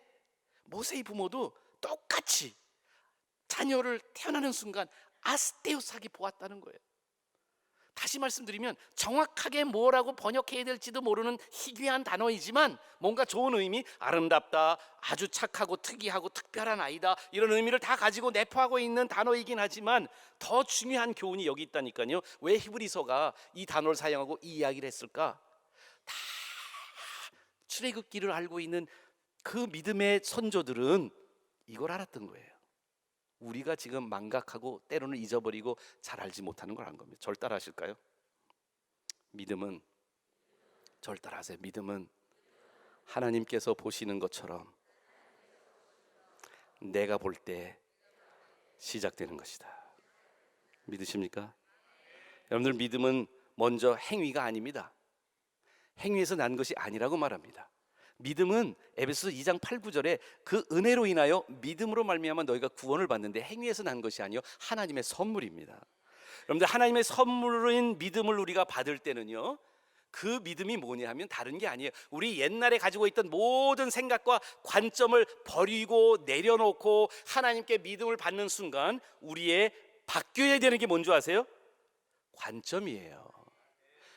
모세의 부모도 똑같이 자녀를 태어나는 순간 아스테오스하게 보았다는 거예요. 다시 말씀드리면 정확하게 뭐라고 번역해야 될지도 모르는 희귀한 단어이지만 뭔가 좋은 의미, 아름답다, 아주 착하고 특이하고 특별한 아이다, 이런 의미를 다 가지고 내포하고 있는 단어이긴 하지만 더 중요한 교훈이 여기 있다니까요. 왜 히브리서가 이 단어를 사용하고 이 이야기를 했을까? 다 출애굽기를 알고 있는 그 믿음의 선조들은 이걸 알았던 거예요. 우리가 지금 망각하고 때로는 잊어버리고 잘 알지 못하는 걸 안 겁니다. 절 따라하실까요? 믿음은, 절 따라하세요. 믿음은 하나님께서 보시는 것처럼 내가 볼 때 시작되는 것이다. 믿으십니까? 여러분들, 믿음은 먼저 행위가 아닙니다. 행위에서 난 것이 아니라고 말합니다. 믿음은 에베소서 2장 8, 9절에 그 은혜로 인하여 믿음으로 말미암아 너희가 구원을 받는데 행위에서 난 것이 아니요 하나님의 선물입니다. 여러분들, 하나님의 선물인 믿음을 우리가 받을 때는요, 그 믿음이 뭐냐 하면 다른 게 아니에요. 우리 옛날에 가지고 있던 모든 생각과 관점을 버리고 내려놓고 하나님께 믿음을 받는 순간 우리의 바뀌어야 되는 게 뭔지 아세요? 관점이에요.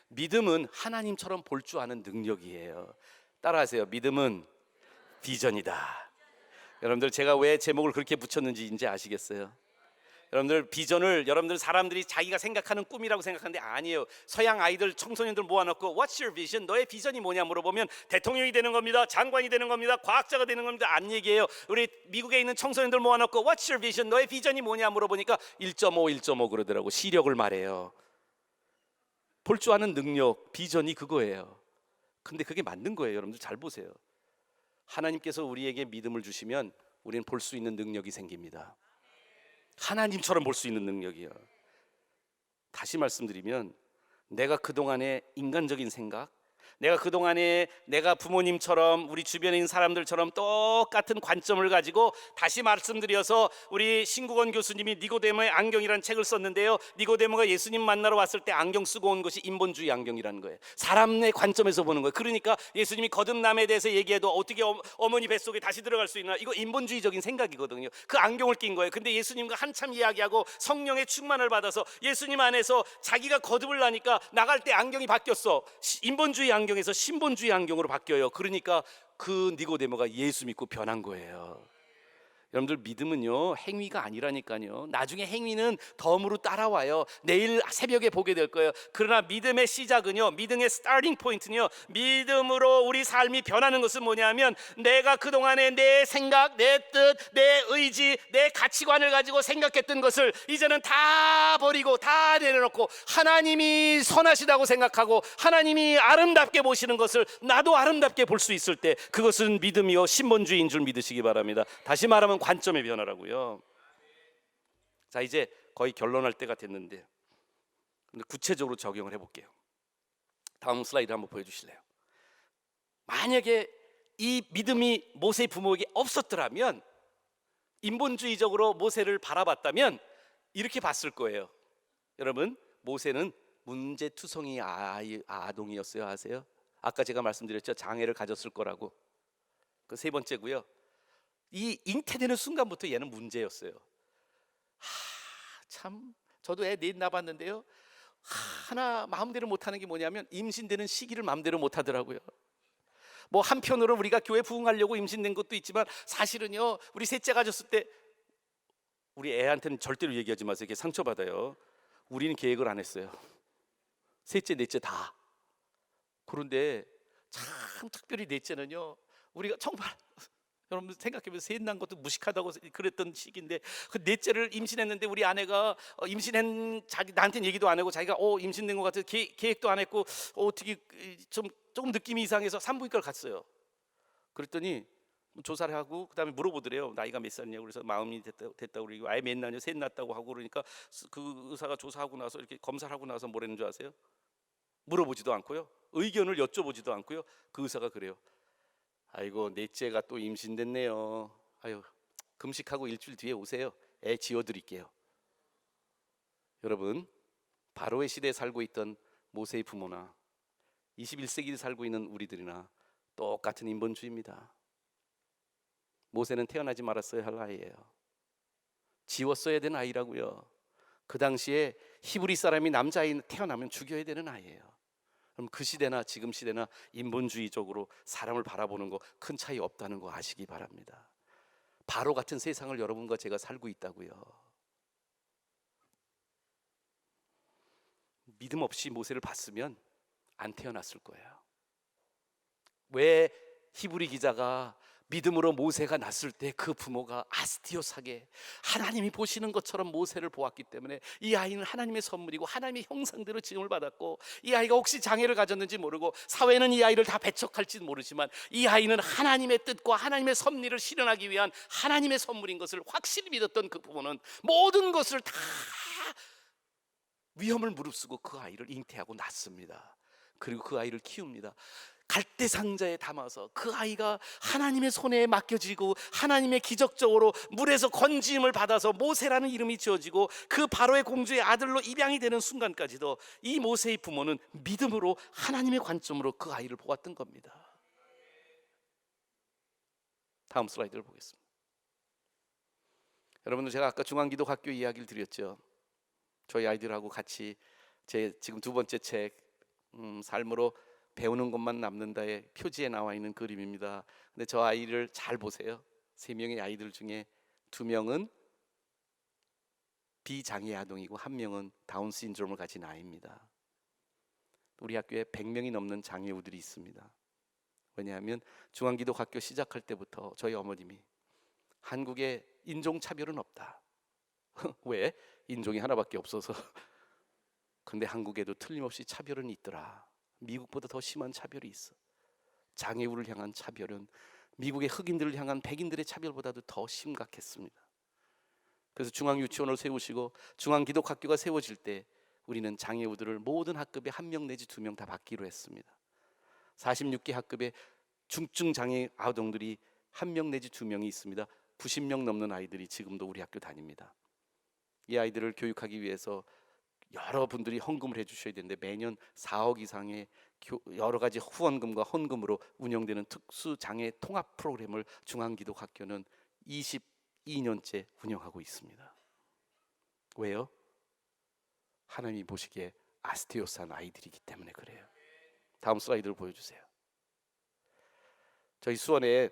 믿음은 하나님처럼 볼 줄 아는 능력이에요. 따라하세요. 믿음은 비전이다. 여러분들, 제가 왜 제목을 그렇게 붙였는지 이제 아시겠어요? 여러분들, 비전을 여러분들 사람들이 자기가 생각하는 꿈이라고 생각하는데 아니에요. 서양 아이들, 청소년들 모아놓고 What's your vision? 너의 비전이 뭐냐 물어보면 대통령이 되는 겁니다, 장관이 되는 겁니다, 과학자가 되는 겁니다, 안 얘기해요. 우리 미국에 있는 청소년들 모아놓고 What's your vision? 너의 비전이 뭐냐 물어보니까 1.5 그러더라고. 시력을 말해요. 볼 줄 아는 능력, 비전이 그거예요. 근데 그게 맞는 거예요. 여러분들 잘 보세요. 하나님께서 우리에게 믿음을 주시면 우리는 볼 수 있는 능력이 생깁니다. 하나님처럼 볼 수 있는 능력이요. 다시 말씀드리면 내가 그동안의 인간적인 생각, 내가 그동안에 내가 부모님처럼 우리 주변에 있는 사람들처럼 똑같은 관점을 가지고, 다시 말씀드려서 우리 신국원 교수님이 니고데모의 안경이라는 책을 썼는데요, 니고데모가 예수님 만나러 왔을 때 안경 쓰고 온 것이 인본주의 안경이라는 거예요. 사람의 관점에서 보는 거예요. 그러니까 예수님이 거듭남에 대해서 얘기해도 어떻게 어머니 뱃속에 다시 들어갈 수 있나, 이거 인본주의적인 생각이거든요. 그 안경을 낀 거예요. 근데 예수님과 한참 이야기하고 성령의 충만을 받아서 예수님 안에서 자기가 거듭을 나니까 나갈 때 안경이 바뀌었어. 인본주의 안경에서 신본주의 안경으로 바뀌어요. 그러니까 그 니고데모가 예수 믿고 변한 거예요. 여러분들, 믿음은요 행위가 아니라니까요. 나중에 행위는 덤으로 따라와요. 내일 새벽에 보게 될 거예요. 그러나 믿음의 시작은요, 믿음의 스타팅 포인트는요, 믿음으로 우리 삶이 변하는 것은 뭐냐면, 내가 그동안에 내 생각, 내 뜻, 내 의지, 내 가치관을 가지고 생각했던 것을 이제는 다 버리고 다 내려놓고 하나님이 선하시다고 생각하고 하나님이 아름답게 보시는 것을 나도 아름답게 볼 수 있을 때, 그것은 믿음이요 신본주의인 줄 믿으시기 바랍니다. 다시 말하면 관점의 변화라고요. 자, 이제 거의 결론할 때가 됐는데 구체적으로 적용을 해볼게요. 다음 슬라이드 한번 보여주실래요? 만약에 이 믿음이 모세의 부모에게 없었더라면, 인본주의적으로 모세를 바라봤다면 이렇게 봤을 거예요. 여러분, 모세는 문제투성이 아동이었어요. 아세요? 아까 제가 말씀드렸죠, 장애를 가졌을 거라고. 그 세 번째고요, 이 잉태되는 순간부터 얘는 문제였어요. 참, 저도 애 넷 낳았는데요, 하나 마음대로 못하는 게 뭐냐면 임신되는 시기를 마음대로 못하더라고요. 뭐 한편으로는 우리가 교회 부흥하려고 임신된 것도 있지만 사실은요, 우리 셋째 가졌을 때 우리 애한테는 절대로 얘기하지 마세요. 이게 상처받아요. 우리는 계획을 안 했어요. 셋째, 넷째 다. 그런데 참 특별히 넷째는요, 우리가 정말 여러분 생각해보면 셋 난 것도 무식하다고 그랬던 시기인데, 그 넷째를 임신했는데 우리 아내가 임신한 자기 나한테는 얘기도 안 하고 자기가 임신된 것 같아서 계획도 안 했고 어떻게 조금 느낌이 이상해서 산부인과를 갔어요. 그랬더니 조사를 하고 그다음에 물어보더래요. 나이가 몇 살이냐고. 그래서 마흔이 됐다고 그러고 아예 몇 날이요? 셋 났다고 하고. 그러니까 그 의사가 조사하고 나서 이렇게 검사를 하고 나서 뭐라는 줄 아세요? 물어보지도 않고요, 의견을 여쭤보지도 않고요, 그 의사가 그래요. 아이고, 넷째가 또 임신됐네요. 아유, 금식하고 일주일 뒤에 오세요. 애 지어드릴게요. 여러분, 바로의 시대에 살고 있던 모세의 부모나 21세기에 살고 있는 우리들이나 똑같은 인본주의입니다. 모세는 태어나지 말았어야 할 아이예요. 지웠어야 되는 아이라고요. 그 당시에 히브리 사람이 남자아이 태어나면 죽여야 되는 아이예요. 그럼 그 시대나 지금 시대나 인본주의적으로 사람을 바라보는 거 큰 차이 없다는 거 아시기 바랍니다. 바로 같은 세상을 여러분과 제가 살고 있다고요. 믿음 없이 모세를 봤으면 안 태어났을 거예요. 왜 히브리 기자가 믿음으로 모세가 났을 때 그 부모가 아스티오사게 하나님이 보시는 것처럼 모세를 보았기 때문에 이 아이는 하나님의 선물이고 하나님의 형상대로 지음을 받았고, 이 아이가 혹시 장애를 가졌는지 모르고 사회는 이 아이를 다 배척할지 모르지만 이 아이는 하나님의 뜻과 하나님의 섭리를 실현하기 위한 하나님의 선물인 것을 확실히 믿었던 그 부모는 모든 것을 다 위험을 무릅쓰고 그 아이를 잉태하고 낳습니다. 그리고 그 아이를 키웁니다. 갈대 상자에 담아서 그 아이가 하나님의 손에 맡겨지고 하나님의 기적적으로 물에서 건짐을 받아서 모세라는 이름이 지어지고 그 바로의 공주의 아들로 입양이 되는 순간까지도 이 모세의 부모는 믿음으로 하나님의 관점으로 그 아이를 보았던 겁니다. 다음 슬라이드를 보겠습니다. 여러분들, 제가 아까 중앙기독학교 이야기를 드렸죠. 저희 아이들하고 같이 제 지금 두 번째 책 삶으로 배우는 것만 남는다의 표지에 나와 있는 그림입니다. 근데 저 아이를 잘 보세요. 3명의 아이들 중에 2명은 비장애 아동이고 1명은 다운 신드롬을 가진 아이입니다. 우리 학교에 100명이 넘는 장애우들이 있습니다. 왜냐하면 중앙기독학교 시작할 때부터 저희 어머님이 한국에 인종차별은 없다. 왜? 인종이 하나밖에 없어서. 근데 한국에도 틀림없이 차별은 있더라. 미국보다 더 심한 차별이 있어. 장애우를 향한 차별은 미국의 흑인들을 향한 백인들의 차별보다도 더 심각했습니다. 그래서 중앙유치원을 세우시고 중앙기독학교가 세워질 때 우리는 장애우들을 모든 학급에 1명 내지 2명 다 받기로 했습니다. 46개 학급에 중증 장애 아동들이 1명 내지 2명이 있습니다. 90명 넘는 아이들이 지금도 우리 학교 다닙니다. 이 아이들을 교육하기 위해서 여러분들이 헌금을 해주셔야 되는데 매년 4억 이상의 여러 가지 후원금과 헌금으로 운영되는 특수장애 통합 프로그램을 중앙기독학교는 22년째 운영하고 있습니다. 왜요? 하나님이 보시기에 아스테오스한 아이들이기 때문에 그래요. 다음 슬라이드를 보여주세요. 저희 수원에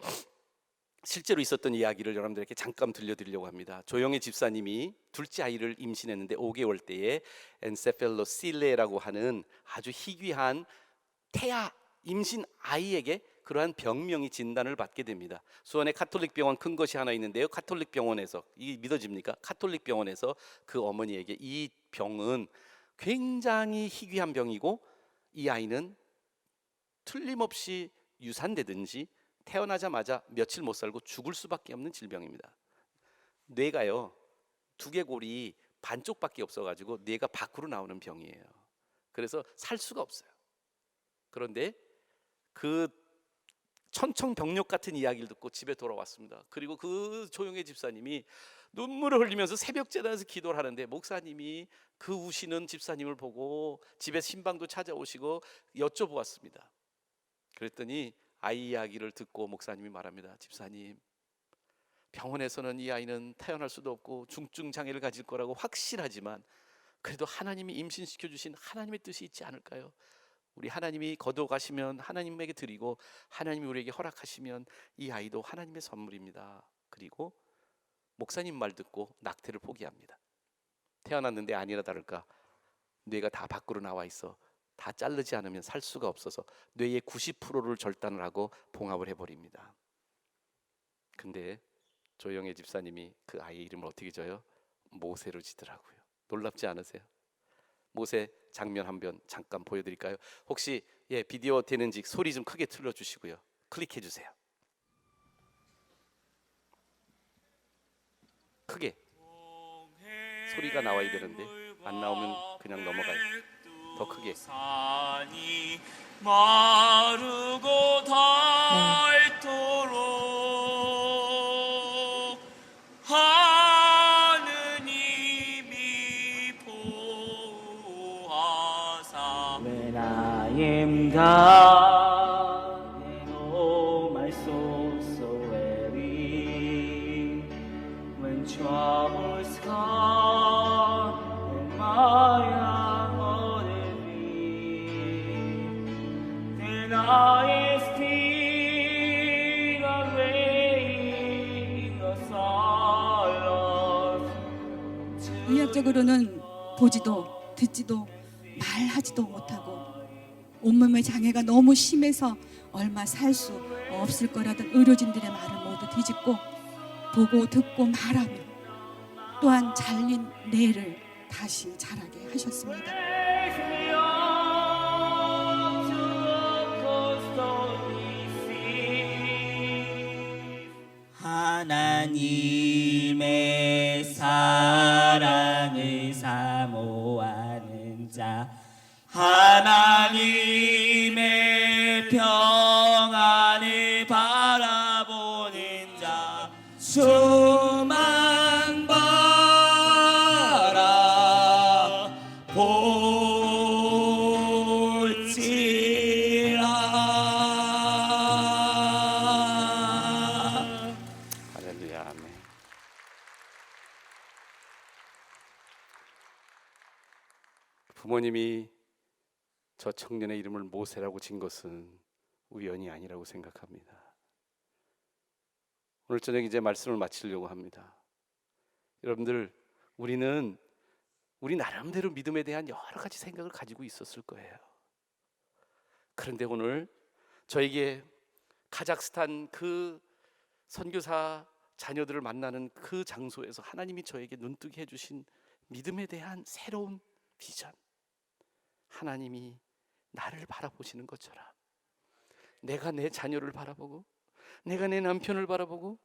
실제로 있었던 이야기를 여러분들에게 잠깐 들려드리려고 합니다. 조영애 집사님이 둘째 아이를 임신했는데 5개월 때에 엔세펠로실레라고 하는 아주 희귀한 태아 임신 아이에게 그러한 병명이 진단을 받게 됩니다. 수원에 카톨릭 병원 큰 것이 하나 있는데요. 카톨릭 병원에서, 이게 믿어집니까? 카톨릭 병원에서 그 어머니에게 이 병은 굉장히 희귀한 병이고 이 아이는 틀림없이 유산되든지 태어나자마자 며칠 못 살고 죽을 수밖에 없는 질병입니다. 뇌가요, 두개골이 반쪽밖에 없어가지고 뇌가 밖으로 나오는 병이에요. 그래서 살 수가 없어요. 그런데 그 천청병력 같은 이야기를 듣고 집에 돌아왔습니다. 그리고 그 조용해 집사님이 눈물을 흘리면서 새벽 제단에서 기도를 하는데 목사님이 그 우시는 집사님을 보고 집에 신방도 찾아오시고 여쭤보았습니다. 그랬더니 아이 이야기를 듣고 목사님이 말합니다. 집사님, 병원에서는 이 아이는 태어날 수도 없고 중증 장애를 가질 거라고 확실하지만 그래도 하나님이 임신시켜 주신 하나님의 뜻이 있지 않을까요? 우리 하나님이 거둬가시면 하나님에게 드리고 하나님이 우리에게 허락하시면 이 아이도 하나님의 선물입니다. 그리고 목사님 말 듣고 낙태를 포기합니다. 태어났는데 아니라 다를까 뇌가 다 밖으로 나와 있어. 다 자르지 않으면 살 수가 없어서 뇌의 90%를 절단을 하고 봉합을 해버립니다. 근데 조영애 집사님이 그 아이의 이름을 어떻게 져요? 모세로 지더라고요. 놀랍지 않으세요? 모세 장면 한 편 잠깐 보여드릴까요? 혹시 비디오 되는지 소리 좀 크게 틀어주시고요. 클릭해 주세요. 크게 소리가 나와야 되는데 안 나오면 그냥 넘어가요. 더 크게. 산이 마르고 닳도록 하느님이 보호하사 When I am down and oh my soul so weary, when troubles come and my heart is weak, then I still away in the silence. 의학적으로는 보지도 듣지도 말하지도 못하고 온몸의 장애가 너무 심해서 얼마 살 수 없을 거라던 의료진들의 말을 모두 뒤집고 보고 듣고 말하며 또한 잘린 뇌를 다시 자라게 하셨습니다. Raise me up to a costly sea. 하나님의 사랑을 사모하는 자, 하나님의 평안을 바라보는 자, 주만 바라볼지라. 할렐루야. 아멘. 부모님이 저 청년의 이름을 모세라고 진 것은 우연이 아니라고 생각합니다. 오늘 저녁 이제 말씀을 마치려고 합니다. 여러분들, 우리는 우리 나름대로 믿음에 대한 여러 가지 생각을 가지고 있었을 거예요. 그런데 오늘 저에게 카자흐스탄 그 선교사 자녀들을 만나는 그 장소에서 하나님이 저에게 눈뜨게 해주신 믿음에 대한 새로운 비전, 하나님이 나를 바라보시는 것처럼 내가 내 자녀를 바라보고, 내가 내 남편을 바라보고,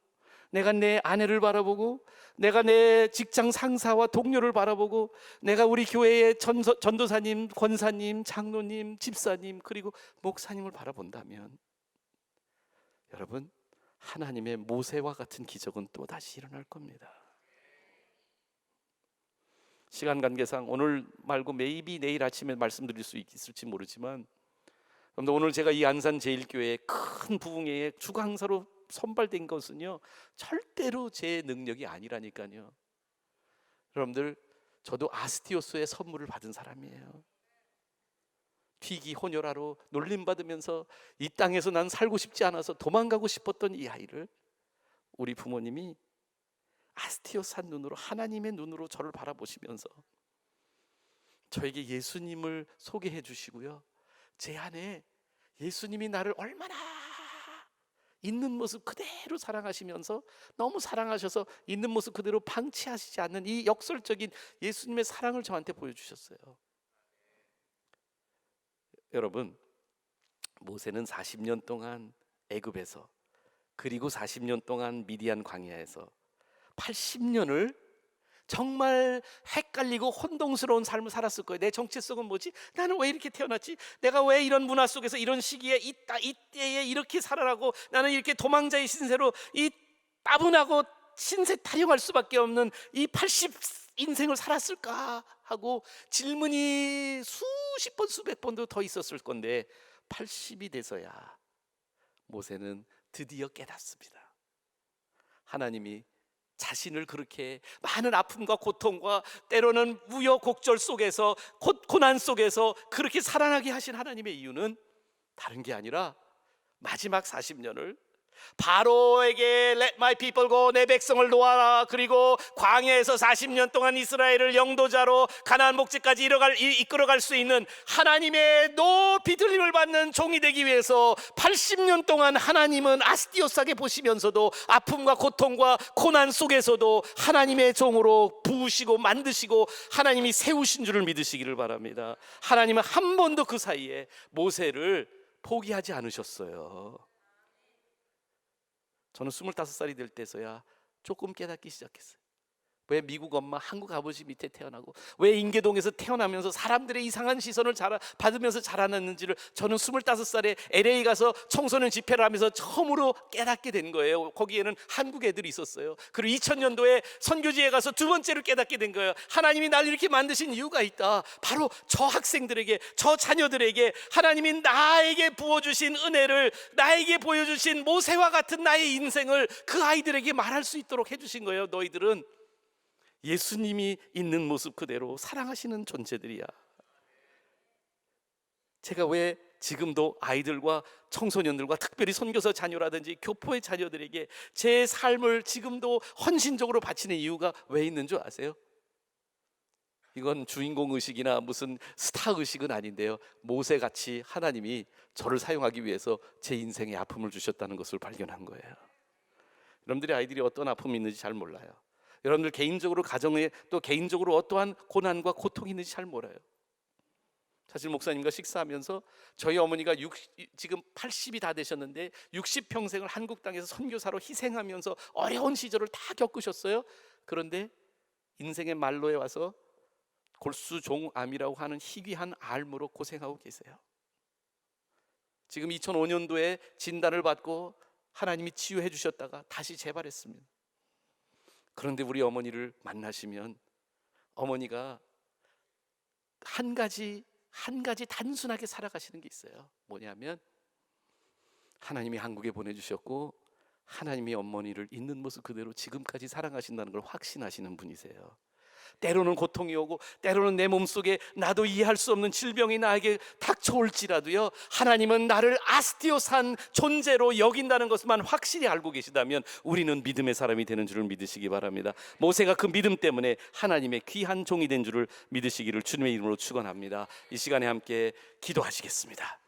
내가 내 아내를 바라보고, 내가 내 직장 상사와 동료를 바라보고, 내가 우리 교회의 전도사님, 권사님, 장로님, 집사님, 그리고 목사님을 바라본다면 여러분, 하나님의 모세와 같은 기적은 또 다시 일어날 겁니다. 시간 관계상 오늘 말고 maybe 내일 아침에 말씀드릴 수 있을지 모르지만, 오늘 제가 이 안산 제일교회 큰 부흥회에 주강사로 선발된 것은요 절대로 제 능력이 아니라니까요. 여러분들, 저도 아스티오스의 선물을 받은 사람이에요. 튀기 혼혈아로 놀림받으면서 이 땅에서 난 살고 싶지 않아서 도망가고 싶었던 이 아이를 우리 부모님이 아스티오스한 눈으로, 하나님의 눈으로 저를 바라보시면서 저에게 예수님을 소개해 주시고요, 제 안에 예수님이 나를 얼마나 있는 모습 그대로 사랑하시면서, 너무 사랑하셔서 있는 모습 그대로 방치하시지 않는 이 역설적인 예수님의 사랑을 저한테 보여주셨어요. 여러분, 모세는 40년 동안 애굽에서, 그리고 40년 동안 미디안 광야에서 80년을 정말 헷갈리고 혼동스러운 삶을 살았을 거예요. 내 정체성은 뭐지? 나는 왜 이렇게 태어났지? 내가 왜 이런 문화 속에서 이런 시기에 이때에 이렇게 살아라고, 나는 이렇게 도망자의 신세로 이 따분하고 신세 타령할 수밖에 없는 이 80 인생을 살았을까 하고 질문이 수십 번 수백 번도 더 있었을 건데, 80이 돼서야 모세는 드디어 깨닫습니다. 하나님이 자신을 그렇게 많은 아픔과 고통과 때로는 우여곡절 속에서 고난 속에서 그렇게 살아나게 하신 하나님의 이유는 다른 게 아니라 마지막 40년을 바로에게 Let my people go, 내 백성을 놓아라, 그리고 광야에서 40년 동안 이스라엘을 영도자로 가나안 목지까지 이끌어갈 수 있는 하나님의 높이 들림을 받는 종이 되기 위해서 80년 동안 하나님은 아스티오스하게 보시면서도 아픔과 고통과 고난 속에서도 하나님의 종으로 부으시고 만드시고 하나님이 세우신 줄을 믿으시기를 바랍니다. 하나님은 한 번도 그 사이에 모세를 포기하지 않으셨어요. 저는 25살이 될 때서야 조금 깨닫기 시작했어요. 왜 미국 엄마, 한국 아버지 밑에 태어나고 왜 인계동에서 태어나면서 사람들의 이상한 시선을 받으면서 자라났는지를 저는 25살에 LA 가서 청소년 집회를 하면서 처음으로 깨닫게 된 거예요. 거기에는 한국 애들이 있었어요. 그리고 2000년도에 선교지에 가서 두 번째로 깨닫게 된 거예요. 하나님이 날 이렇게 만드신 이유가 있다. 바로 저 학생들에게, 저 자녀들에게 하나님이 나에게 부어주신 은혜를, 나에게 보여주신 모세와 같은 나의 인생을 그 아이들에게 말할 수 있도록 해주신 거예요. 너희들은 예수님이 있는 모습 그대로 사랑하시는 존재들이야. 제가 왜 지금도 아이들과 청소년들과 특별히 선교사 자녀라든지 교포의 자녀들에게 제 삶을 지금도 헌신적으로 바치는 이유가 왜 있는 줄 아세요? 이건 주인공 의식이나 무슨 스타 의식은 아닌데요, 모세같이 하나님이 저를 사용하기 위해서 제 인생에 아픔을 주셨다는 것을 발견한 거예요. 여러분들의 아이들이 어떤 아픔이 있는지 잘 몰라요. 여러분들 개인적으로 가정에 또 개인적으로 어떠한 고난과 고통이 있는지 잘 몰라요. 사실 목사님과 식사하면서 저희 어머니가 지금 80이 다 되셨는데 60평생을 한국 땅에서 선교사로 희생하면서 어려운 시절을 다 겪으셨어요. 그런데 인생의 말로에 와서 골수종암이라고 하는 희귀한 암으로 고생하고 계세요. 지금 2005년도에 진단을 받고 하나님이 치유해 주셨다가 다시 재발했습니다. 그런데 우리 어머니를 만나시면 어머니가 한 가지 단순하게 살아가시는 게 있어요. 뭐냐면 하나님이 한국에 보내주셨고 하나님이 어머니를 있는 모습 그대로 지금까지 사랑하신다는 걸 확신하시는 분이세요. 때로는 고통이 오고 때로는 내 몸속에 나도 이해할 수 없는 질병이 나에게 닥쳐올지라도요, 하나님은 나를 아스티오산 존재로 여긴다는 것만 확실히 알고 계시다면 우리는 믿음의 사람이 되는 줄을 믿으시기 바랍니다. 모세가 그 믿음 때문에 하나님의 귀한 종이 된 줄을 믿으시기를 주님의 이름으로 축원합니다. 이 시간에 함께 기도하시겠습니다.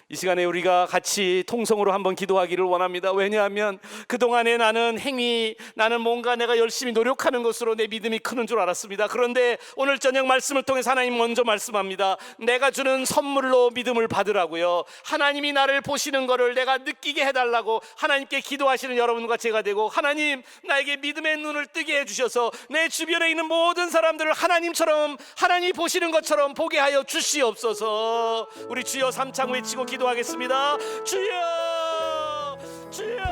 이 시간에 우리가 같이 통성으로 한번 기도하기를 원합니다. 왜냐하면 그동안에 나는 뭔가 내가 열심히 노력하는 것으로 내 믿음이 크는 줄 알았습니다. 그런데 오늘 저녁 말씀을 통해서 하나님 먼저 말씀합니다. 내가 주는 선물로 믿음을 받으라고요. 하나님이 나를 보시는 것을 내가 느끼게 해달라고 하나님께 기도하시는 여러분과 제가 되고, 하나님 나에게 믿음의 눈을 뜨게 해주셔서 내 주변에 있는 모든 사람들을 하나님처럼, 하나님이 보시는 것처럼 보게 하여 주시옵소서. 우리 주여 3창 외치고 기도하겠습니다. 주여, 주여.